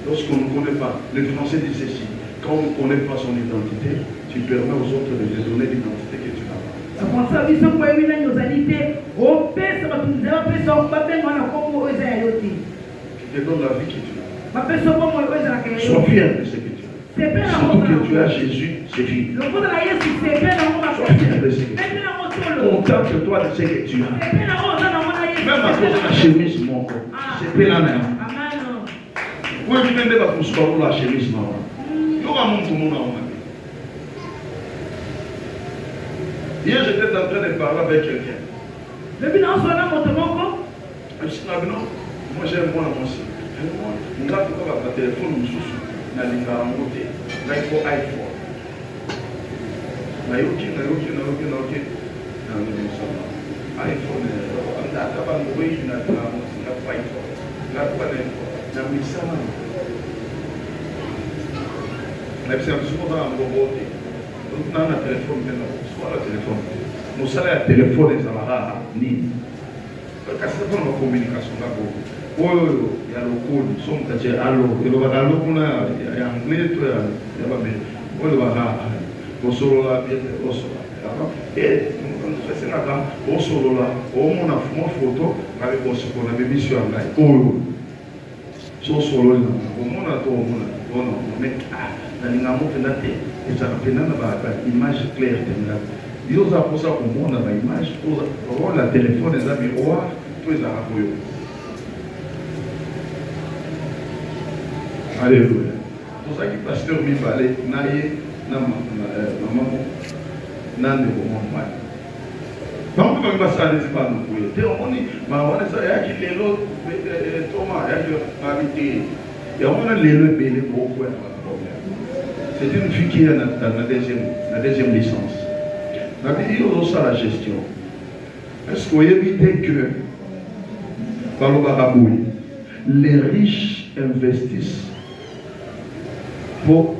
A: Lorsqu'on ne connaît pas, le français dit ceci. Quand on ne connaît pas son identité, tu permets aux autres de te donner l'identité que tu n'as pas. Tu te donnes la vie que tu as. Sois fier de ce que tu as. Surtout que tu as Jésus, c'est fini. Sois fier de ce que tu as. Contente-toi de ce que tu as. Même à cause de la chemise, mon corps. C'est plein la même. Oui, tu viens de la chemise, maman. Hier, j'étais en train de parler avec quelqu'un. Moi j'aime moi aussi. On a tout le téléphone nous sous na linga ngote. Là il faut iPhone. Na yoki. iPhone on a pas de bruit na iPhone. Na pas na misama. Na precisa suportar um robôte. Não na telefone não. Só na telefone. No sala telefone za ni. Porque essa é uma comunicação da boa. Oi, é loucura. Somos que é alô. Eu vou dar louco na inglês, é para mim. Oi, vai lá. O celular, o celular. E não sei se nada. O celular, uma foto, vai você pôr na bebida lá. Oi, sou celular não. O mundo todo mundo. Não, mas na língua muito não tem. Essa apenas a imagem clara tem. E os apóstolos como na imagem, olha o telefone da minha hora, tu és a apoio. Aleluia. Você que pastor me falei, na mamãe, na mamãe. Vamos para passar esse pano com ele. Tem um monte, mas olha só, é que lelo, toma, é que habite. É uma lelo bem pouco é problème. C'est une fille qui est dans la deuxième licence. Il y a aussi la gestion. Est-ce qu'on évite que les riches investissent pour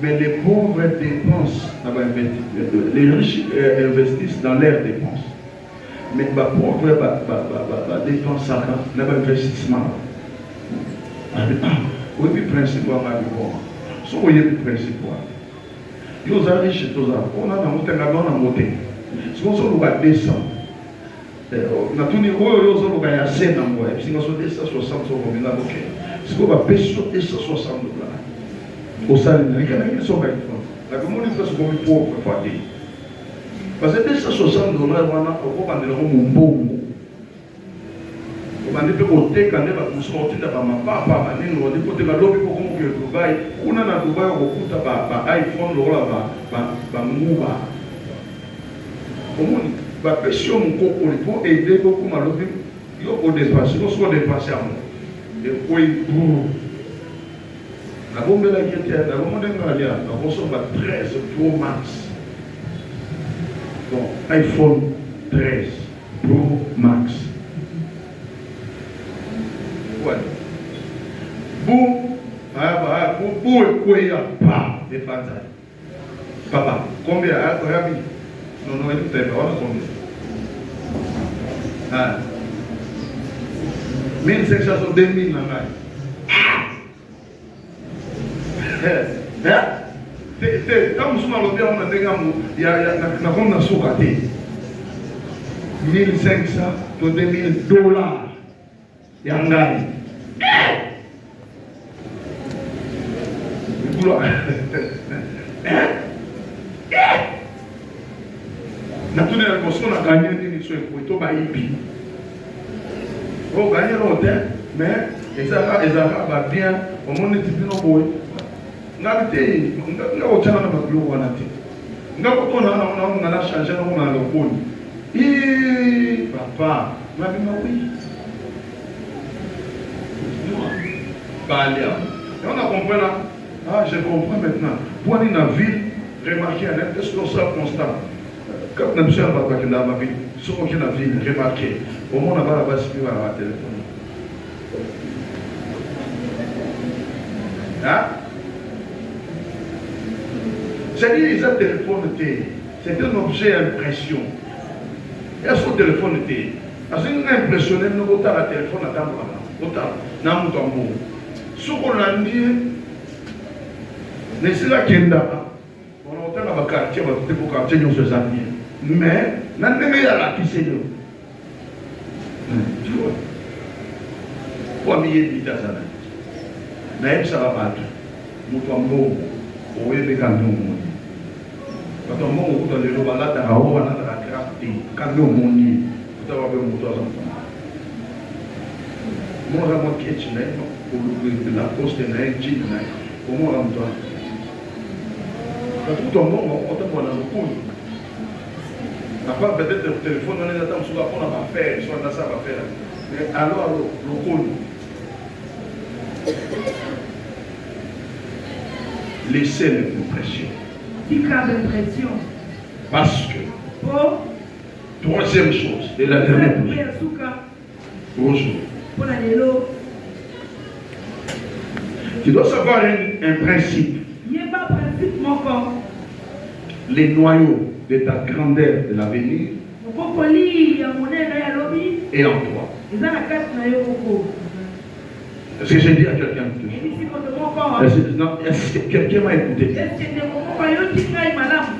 A: mais les pauvres dépensent. Les riches investissent dans leurs dépenses. Mais les pauvres dépensent dans l'investissement. Oui, le principe est bon. Ce qui est le principe. Ils sont riches, on a monté la bonne à monter. Si on se loue 200, on a tout niveau, on se loue à 100 dans le web. Si on se loue 260, on va OK. Si on va payer sur 260 $, au salaire, les Canadiens sont pas la communauté est comme pauvre, parce que 260 $, on va vendre mon bon. On va dire que quand on va sortir de ma papa, on va dire que lobby pour qu'on puisse Dubaï, on a na Dubaï on coûte ba iPhone ba mouba. Comment ba pression mon coco pour aider beaucoup ma lobby, yo au dépasser, on soit dépassé à moi. Et puis la bombe la qui était, la bombe de Ngalia, la consomme ba 13 Pro Max. Donc iPhone 13 Pro Max. Papa, combien? Non, il était pas combien? 1500 ou 2000 dans quand nous sommes à l'hôpital, on a des gars, il y a comme dans ce côté. 1500 ou 2000 $. Il y a un gars. Naturellement, on a gagné une émission pour tout le pays. On a gagné l'hôtel, mais les Arabes va bien, au monde est bien au bout. On a été, on a autant de bureaux en athée. On a changé, on a le pôle. Et papa, ma vie m'a oui. On a compris là. Ah, je comprends maintenant. Pour aller dans la ville, remarquez, est-ce que ça constant? Quand on a besoin de dans ma ville, ce qu'on a dans la ville, remarquez. Au moins, on a pas la base qui va à la téléphone. Hein? C'est-à-dire, les téléphones, c'est un objet d'impression. Est-ce que le téléphone était? Parce que nous avons impressionné, nous avons le téléphone à temps. Ce qu'on a dit, c'est là qu'il y a on a un quartier, on a un quartier, nous sommes amis. Mais, nous avons la qui c'est nous. Tu vois? Pour milliers de vidas, mais ça va pas. Nous sommes beaux. On est des camions. Quand on monte dans les lois, là, on a la crafté. Camion, on y est. Vous avez un moteur enfant. Moi, je suis kitchen, pour la poste, comment on doit. Tout le monde, on te voit dans le coup. Après, peut-être le téléphone, on est dans le on va faire, soit dans ça, va faire. Mais alors, le connu. Laissez l'impression. Parce que, troisième chose, et la dernière bonjour. Tu dois savoir un principe. Les noyaux de ta grandeur de l'avenir et en toi. Est-ce que j'ai dit à quelqu'un? Est-ce que quelqu'un m'a écouté?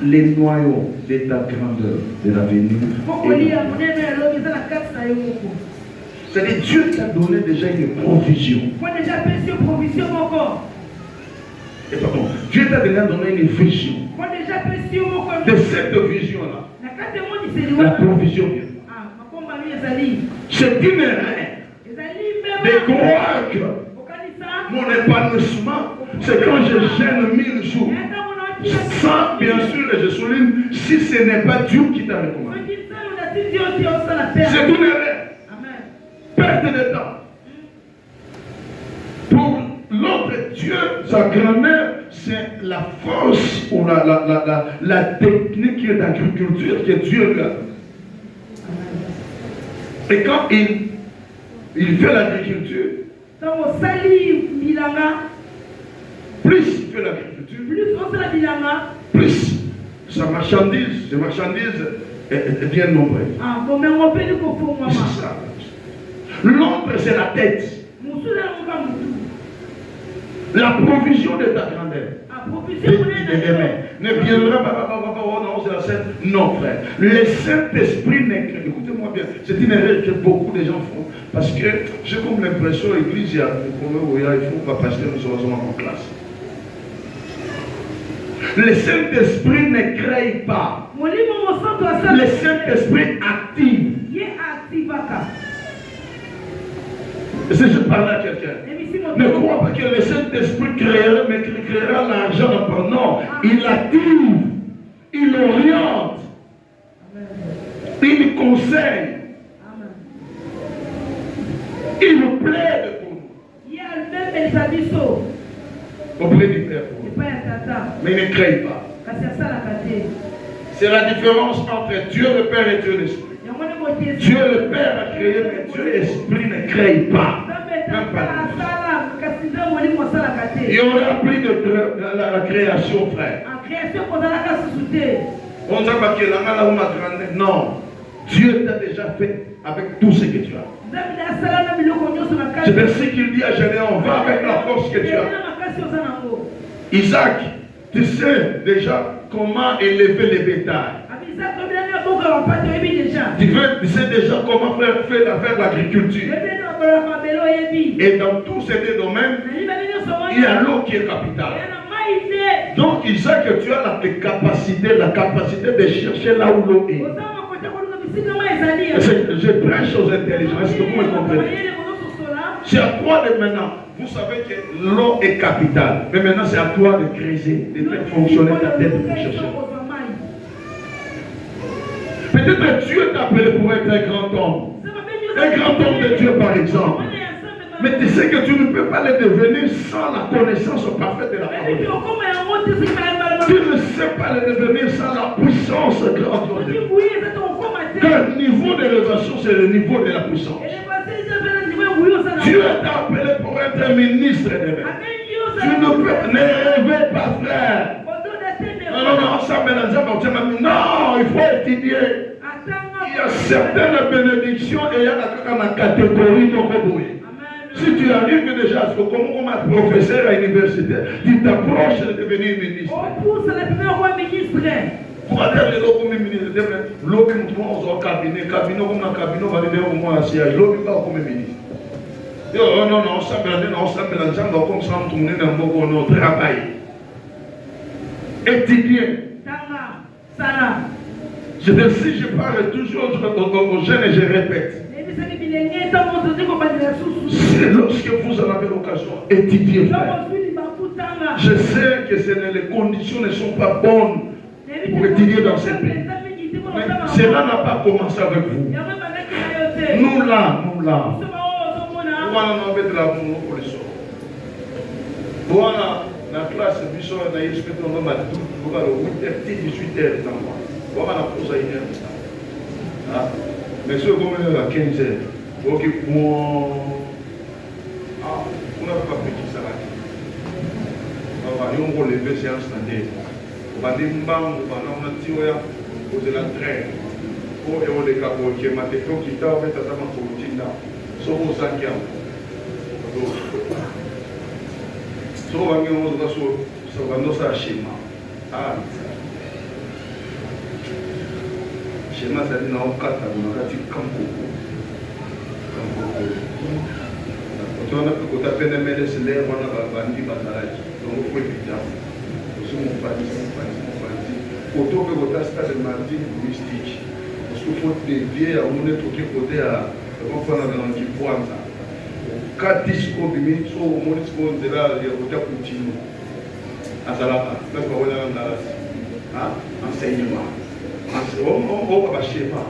A: Les noyaux de ta grandeur de l'avenir. C'est-à-dire Dieu t'a donné déjà une provision. Et pardon, Dieu t'a déjà donné une vision. De cette vision-là, la provision vient. C'est une erreur de croire que mon épanouissement, c'est quand je gêne 1000 jours. Sans, bien sûr, je souligne, si ce n'est pas Dieu qui t'a recommandé. C'est une erreur. Perte de temps. Pour l'autre Dieu, sa grand-mère, c'est la force ou la technique d'agriculture que Dieu lui a donnée. Et quand il fait l'agriculture, plus il fait l'agriculture, plus sa marchandise est bien nombreuse. C'est ça. L'autre, c'est la tête. La provision de ta grandeur. Ne viendra pas, non, c'est la Sainte. Non, frère. Le Saint-Esprit n'est que. Écoutez-moi bien, c'est une erreur que beaucoup de gens font. Parce que j'ai comme l'impression, l'église, il faut pas passer en classe. Le Saint-Esprit ne crée pas. Le Saint-Esprit active. Si je parle à quelqu'un, ne crois pas que le Saint-Esprit créera l'argent. Non, il active, il oriente, il conseille, il plaide pour nous. Auprès du Père pour nous. Mais il ne crée pas. C'est la différence entre Dieu le Père et Dieu l'Esprit. Dieu le Père a créé, mais Dieu l'Esprit ne crée pas. Même pas. Il y aura plus de la création, frère. On n'a pas que la non. Dieu t'a déjà fait avec tout ce que tu as. C'est ainsi qu'il dit à Gédéon, va avec la force que tu as. Isaac, tu sais déjà comment élever les bétails. Tu sais déjà comment faire l'agriculture. Et dans tous ces domaines, il y a l'eau qui est capitale. Donc Isaac, tu as la capacité de chercher là où l'eau est. Je prêche aux intelligents. Est-ce que vous me comprenez? C'est à toi de maintenant. Vous savez que l'eau est capitale. Mais maintenant, c'est à toi de creuser, de faire fonctionner ta tête pour chercher. Peut-être Dieu t'a appelé pour être un grand homme. Un grand homme de Dieu, par exemple. Mais tu sais que tu ne peux pas le devenir sans la connaissance parfaite de la parole. Tu ne sais pas le devenir sans la puissance grande de Dieu. Le niveau d'élévation, c'est le niveau de la puissance. Dieu t'a appelé pour être un ministre de Dieu. Tu ne peux ne rêver pas, frère. Non, il faut étudier. Il y a certaines bénédictions et il y a la catégorie de. Si tu arrives déjà comme un professeur à l'université, tu t'approches de devenir ministre. Pour atteindre le ministre, l'eau qui nous au cabinet, cabinet comme un cabinet, on va dire au moins un siège, l'eau qui va comme ministre. Non, on s'appelle ensemble, comme ça, on tourne dans notre travail. Étudier. Si je parle toujours aux jeunes et je répète. C'est lorsque vous en avez l'occasion, étudiez. Je sais que les conditions ne sont pas bonnes pour étudier dans ce pays. Cela n'a pas commencé avec vous. Nous là. On met de la pour les soeurs. Voilà, la classe, biso, on a eu respecté, on va 8h, 18h dans moi. Voilà, on a posé une heure. Mais ce qu'on est à 15h, ok, on n'a pas petit ça là. On va lever séance dans des. On va dire, on a tiré, on a train. Pour les cas, on a maté, on a quitté, on a fait ça dans le routine là. Sauf au 5e. So wange mozo so vanosa shema shema sadi na okata nakati kampo otona kota pene mele sele wana bandi batalaji donc faut évident so mon parti otoke kota stade martin mystique parce qu'il faut dévier à mon étoke côté à comment faire dans qui pointe. Quand tu es au bimi, tu es au monde, tu es là, il y a beaucoup de continue. À Salapa, parce qu'on est dans la enseignement. On va pas chercher pas.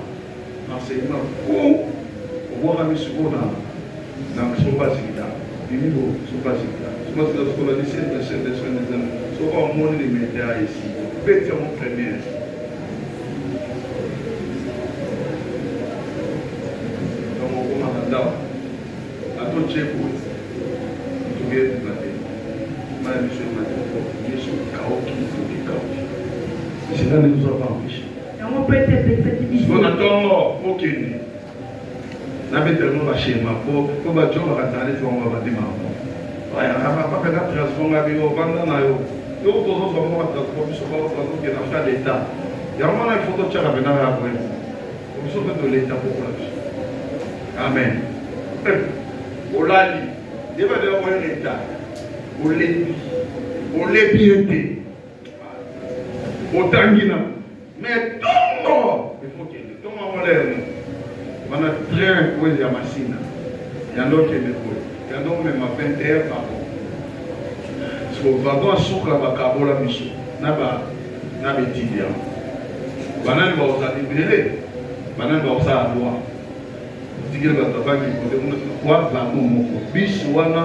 A: Enseignement. On va mettre sur le dans son basique. Bimi, son basique. Je pense que ce qu'on a dit, c'est des soins. Ce qu'on a montré les médias ici. Petit mon premier. Donc, on a là. Cheko to get the matter. My mission is to c'est là que nous avons empêché. On attend ok. Na tellement ba schéma pour ba job ba tale fo ba dima. Ouais, on va pas faire transformer bio banda na yo. Yo to zo zo mo transformer so ba ko ke na fa l'état. Ya mo na photo tchara bena après. On se fait de l'état pour la. Amen. Olali, il va y avoir un état, au lébiété, au tangina. Mais tout mort, il faut qu'il y ait tout mort moderne. On a train pour les machines. Il y en a qui est dépôt. Il y en a même à 21 par an. Parce que le wagon a soufflé à Kabola Michel. N'a pas d'étudiant. Banan va vous libérer. Banan va vous à loi. Tigre va travailler pour des quoi va mon bis wana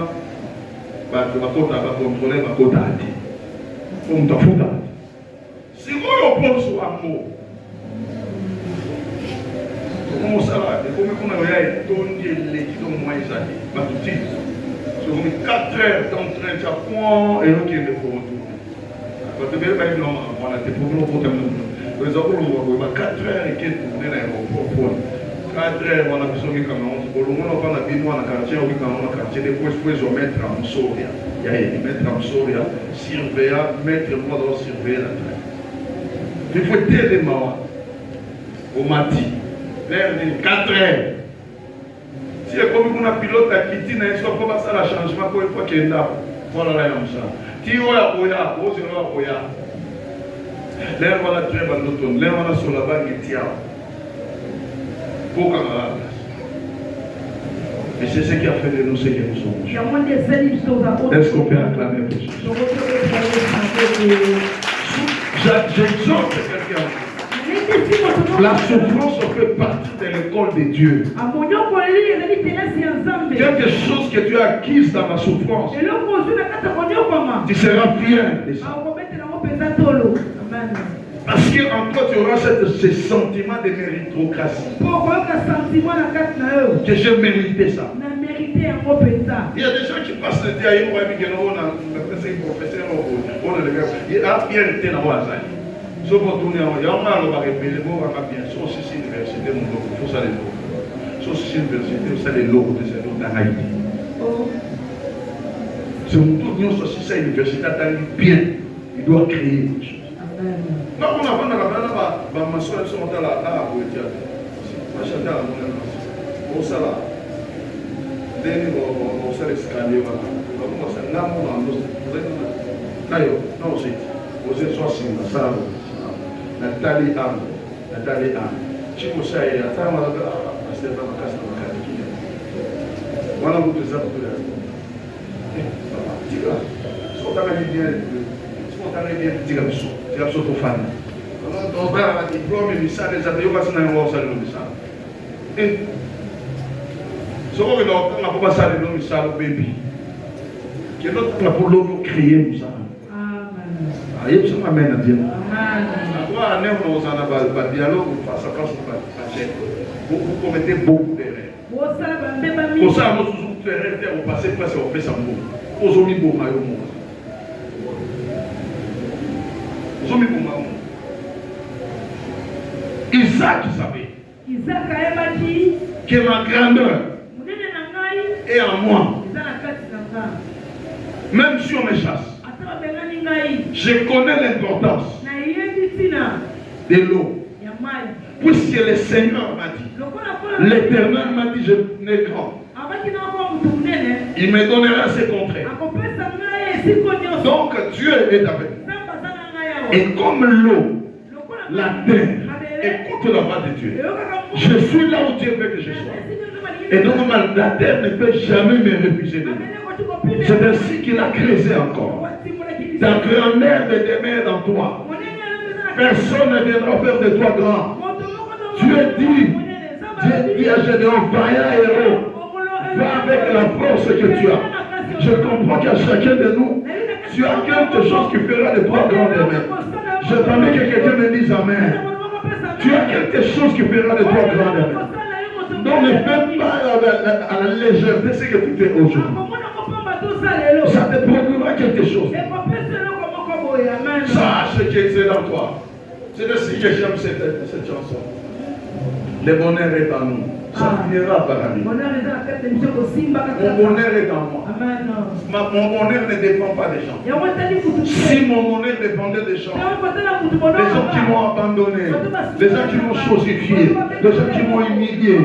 A: va contrôler va côté comme ta fouta si vous pense à mot comment ça va et comme on a eu tourné les qui ont moins années va tout dire sur 4 heures d'entrain tu as point et OK de pour retourner parce que bien pas non on a des problèmes pour terminer les autres on va 4 heures et quelques pour aller au 4 heures, on a besoin de caméras. Pour le moment, on a besoin de quartier, on a quartier. Depois on mettre en Soria. Il y a des mettre en Soria, surveiller, mettre moi dans surveiller la train. Il faut tellement au matin, vers 4 heures. Si comme on a pilote à quitter, il faut pas ça la changement pour une fois qu'il est là. Voilà là comme ça. Si on a Oya, on a Oya. L'air on a très bon automne, l'air on a sur la banque et tiens. Et c'est ce qui a fait de nous ce que nous sommes. Est-ce qu'on peut acclamer pour Jésus? J'exhorte quelqu'un. La souffrance fait partie de l'école de Dieu. Quelque chose que tu as acquis dans la souffrance, tu seras fier de ça. Parce qu'en toi, tu auras ce sentiment de méritocratie. Que j'ai mérité ça. Il y a des gens qui passent le temps, ils ont un professeur, il a bien été dans le hasard. Si vous retournez en haut, il y a un mal, on va répéter, on va bien. Si on s'est université, il faut ça les lots. Si on s'est université, il faut ça les lots de ces lots dans Haïti. Si on tourne sur cette université, bien, il doit créer quelque chose. Non, on a pas ma soeur, sont là, pour le théâtre. Moi, j'attends la monnaie. Au salaire. Dès on s'est escalier, on s'est d'ailleurs, non, c'est. Vous êtes soit si on a Nathalie Anne. Tu peux savoir, il y a un peu de c'est pas ma casse dans ma carte. Voilà, vous pouvez savoir. Dis-le. Si on t'a bien, dire la chose. Tu as besoin de fan. on va avoir un diplôme, mais ça, les amis, on va s'en aller au salon de ça. Et ce qu'on veut, on n'a pas ça, le ça, le bébé. Qui est notre pour l'eau crier, ça. Ah, il y a ça m'amène à dire. Toi, on a un dialogue face à face, vous commettez beaucoup d'erreurs. Pour ça, nous faisons des erreurs, on passe presque au fait ça. Aux hommes, bon, maillot, aux hommes, bon, maillot. Isaac savait que ma grandeur est en moi. Même si on me chasse, je connais l'importance de l'eau. Puisque le Seigneur m'a dit, l'Éternel m'a dit, je n'ai grand. Il me donnera ses contraires. Donc Dieu est avec nous. Et comme l'eau, la terre, écoute la voix de Dieu. Je suis là où Dieu veut que je sois. Et donc la terre ne peut jamais me refuser de moi. C'est ainsi qu'il a créé encore. Ta grand-mère me demeure dans toi. Personne ne viendra faire de toi grand. Dieu dit à Gédéon, vaillant héros, va avec la force que tu as. Je comprends qu'à chacun de nous, tu as quelque chose qui fera de toi grand demain. Je permets que quelqu'un me dise Amen. Tu as quelque chose qui fera de toi grand demain. Donc ne fais pas à la légèreté ce que tu fais aujourd'hui. Ça te produira quelque chose. Sache que c'est dans toi. C'est ainsi que j'aime cette chanson. Le bonheur est en nous. Ça finira par aller. Mon bonheur est en moi. Mon bonheur ne dépend pas des gens. Si mon bonheur dépendait des gens, les gens qui m'ont abandonné, les gens qui m'ont chosifié, les gens qui m'ont humilié,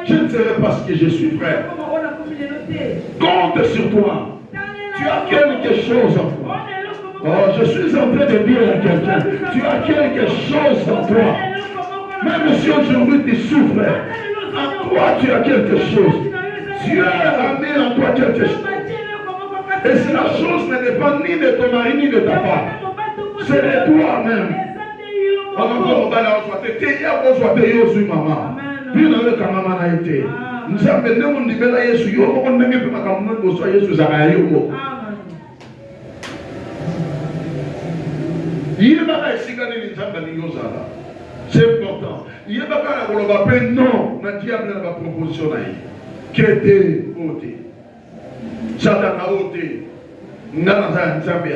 A: je ne serais pas ce que je suis, frère. Compte sur toi. Tu as quelque chose en toi. Oh, je suis en train de dire à quelqu'un, tu as quelque chose en toi. Même si aujourd'hui tu souffres, en toi tu as quelque chose. Dieu a mis en toi quelque chose. Et si la chose ne dépend ni de ton mari ni de ta femme, c'est de toi-même. On va la reçoiter. Tu es à reçoiter Yosu maman. Puis on a le maman a été. Nous avons dit que nous avons Yesu. On a dit que nous avons reçu Yesu. C'est important. Il y a pas de non, on a dit à la proposition. Qui était ôté. Satan a ôté. Nous avons dit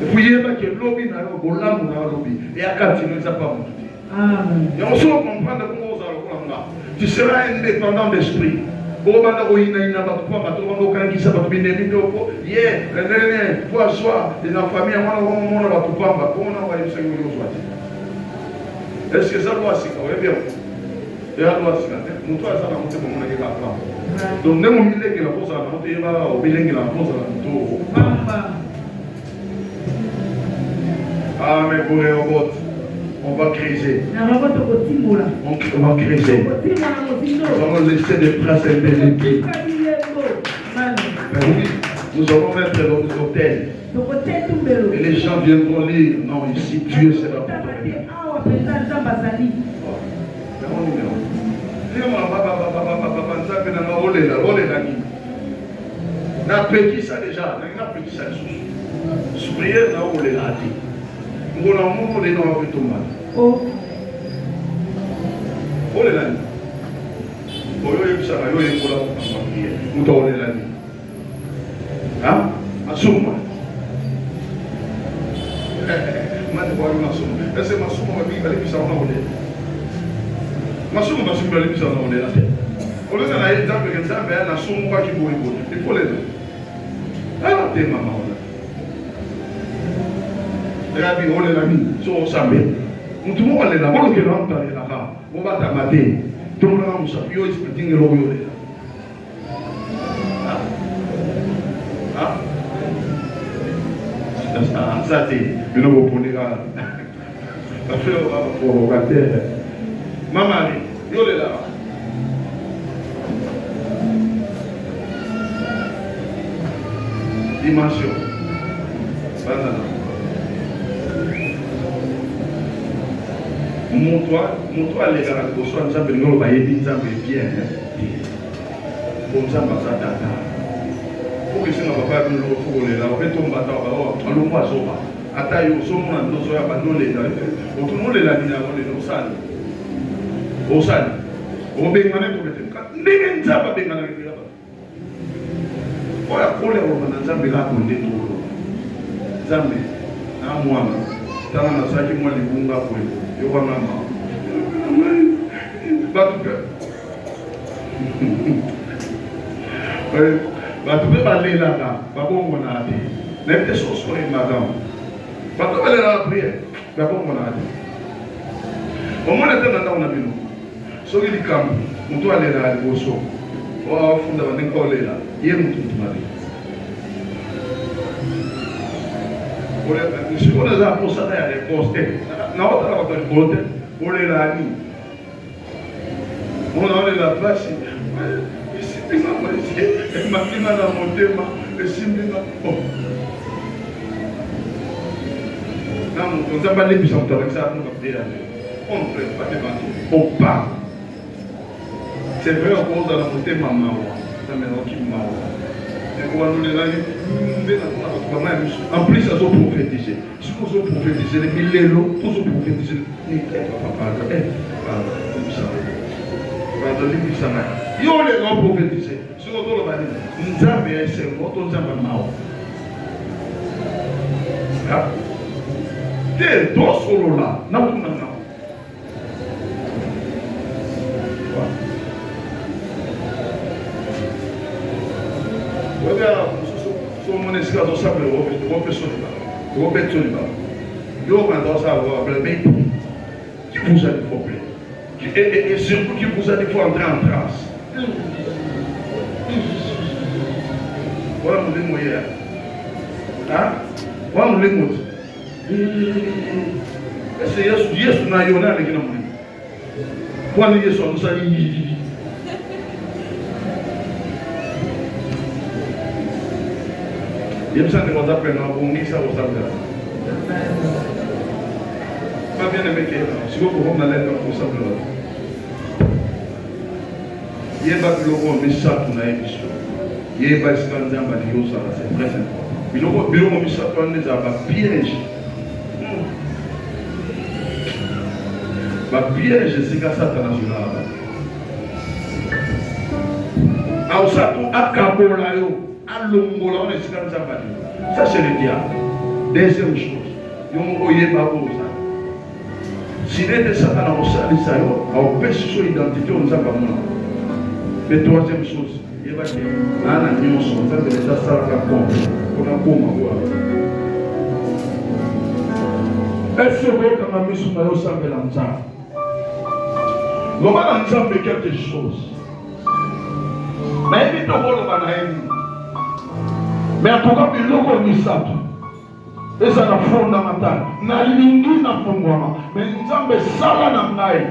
A: et puis il y a que lobby n'a pas lobby. Et à quand il ne pas monté. Et on se comprend de comment tu seras indépendant d'esprit. Toi, sois dans la famille, est-ce que ça doit se faire bien? Et la loi, c'est toi, ça va monter pour mon équipe. Donc, ne m'oubliez pas que la force a monté, il va oublier que la force a monté. Ah, mais pour les robots, on va criser. On va criser. Nous allons laisser des traces indélébiles. Nous allons mettre dans nos hôtels. Et les gens viendront lire. Non, ici, Dieu c'est la porte. Na petit ça déjà, na petit ça sous. Prière na où les a dit. Nous allons les noms avec tout le monde. Oh. Oh les amis. Oh yo ça yo les pour la prière. Nous t'en les amis. Hein? Assume. Mande voir une assume. Est-ce que ma assume va vivre avec ça on a olé. Ma assume va vivre avec ça on a olé là. On a un exemple que ça mais la assume quoi qui pourrait bonne. Il faut les deux. Alors t'es maman. Rabbi, on est l'ami, sur on s'appelle. Nous tout le monde est là, on est là, on va t'amater. Tout le monde s'appelle, on explique le rôle. Ça, c'est une opportunité. Ça fait un provocateur. Maman, on est là. Dimension. Montre les gars qui sont ensemble, nous va aider ensemble bien. Bon ça va ça tata. Pour que ça ne va pas nous le faut les là, on fait tomber à l'eau moi soba. Ata yo so mo ndo so ya ba no le là. O tout monde là ni avant les osani. Osani. O bengane to bete. Ndenge nzaba bengana ke là. Oya kole o bana nzambe la ko nde to. Nzambe na mwana. Tana na saki mo libunga ko yo ba mama. Batuka. Batuka ba le là ba bongo na ate. Nete so so e madame. Parce que la prière, d'abord on a dit. Au moins, on a vu. Ce qui est comme, on doit aller là, au sol. On va fondamentalement aller là. Hier, on tout m'a dit. Si on a un poste à aller poster, on a un poste pour les là. On a la place. C'est bien, ma fille m'a monté, mais c'est bien. On ne pas les puissants avec ça, on ne peut pas débattre. On parle. C'est vrai, on pose dans la montée, maman. Ça m'a dit, maman. En plus, ça sont prophétisés. Si vous sont prophétisés, les milliers de l'eau, tous sont prophétisés. Ils ont les gens prophétisés. Si vous avez dit, nous avons un cerveau, nous avons un mao. Deux solo là, non. Regarde, sur mon escalade, on s'appelle Robert Soliba. Yo, on doit savoir, qui vous a dit problème. Et surtout qui vous a dit qu'il faut entrer en transe. Voilà mon démoyer. Hein? Voilà mon démoyer. C'est Yesu na yona avec nous. Quand Yesu nous a dit il me semble que nous apprenons à bondir ça au sabre. Pas bien aimé que si vous pouvez me l'aide au sabre. Il y a pas de logo mais ça tout na émission. Il y a pas de scandale de Yosa c'est très important. Il y a un ça on les a piégé. Ma piège, c'est que ça t'a national. A Osato, à Kabolayo, à Longola, on est comme ça. Ça, c'est le diable. Deuxième chose, il y a un oye babo. Si les Satan ont sali ça, on peut sur identité, on ne sait pas moi. Mais troisième chose, il va dire, ah, la nuit, on s'en fait, mais ça, ça va comme on a comme à voir. Est-ce que vous avez mis sur le sang de l'ensemble? L'homme ensemble quelque chose. Mais il est au rôle mais en tout cas, il est ça. Et ça est fondamental. Na lingi na fungwama. Mais nzambe sala na ngai.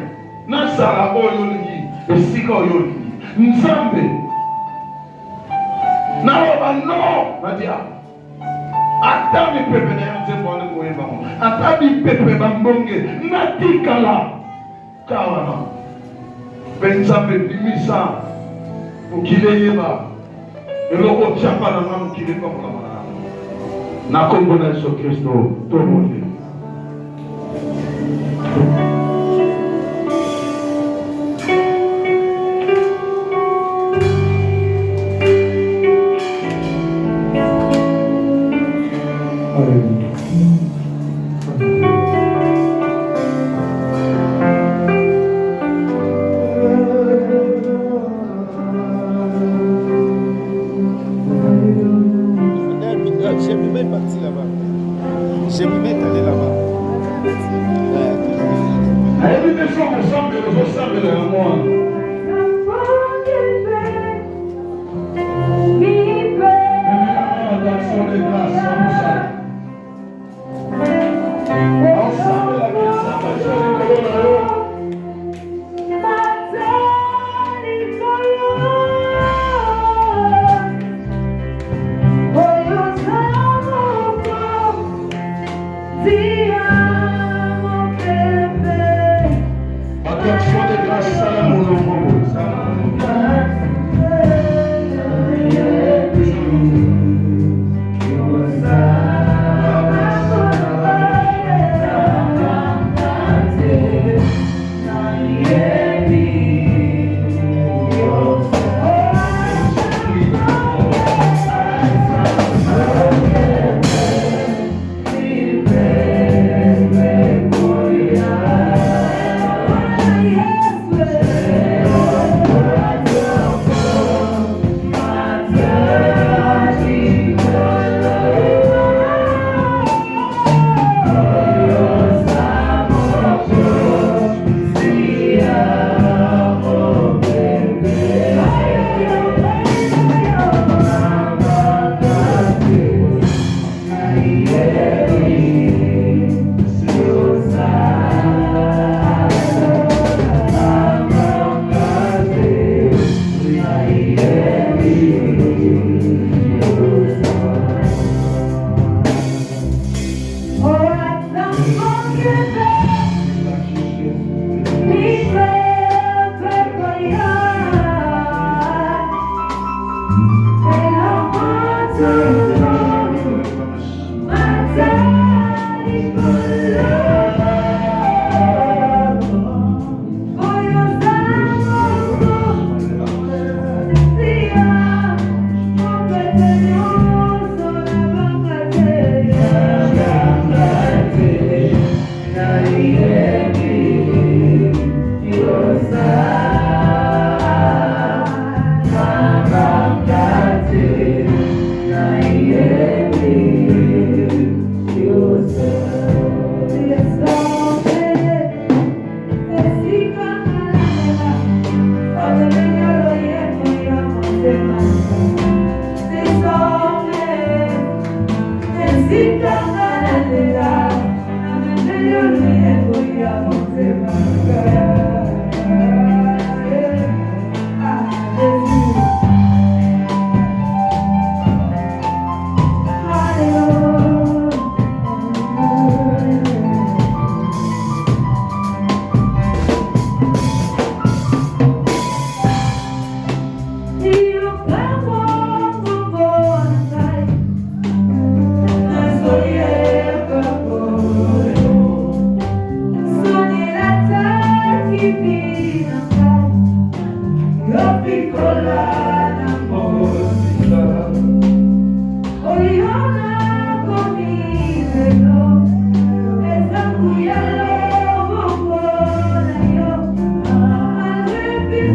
A: Na sala oyo lingi. Esika oyo lingi. Nzambe. Na oba no. Nadia. Ata mi pepe na yanze kwa niko yemba mo. Ata mi pepe bambonge. Natikala. Kawana. Nzambe bimisa ukileyeba eloko chapa na mamu kileba kwa na kombo na Yesu Kristo tomote.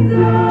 B: Thank you.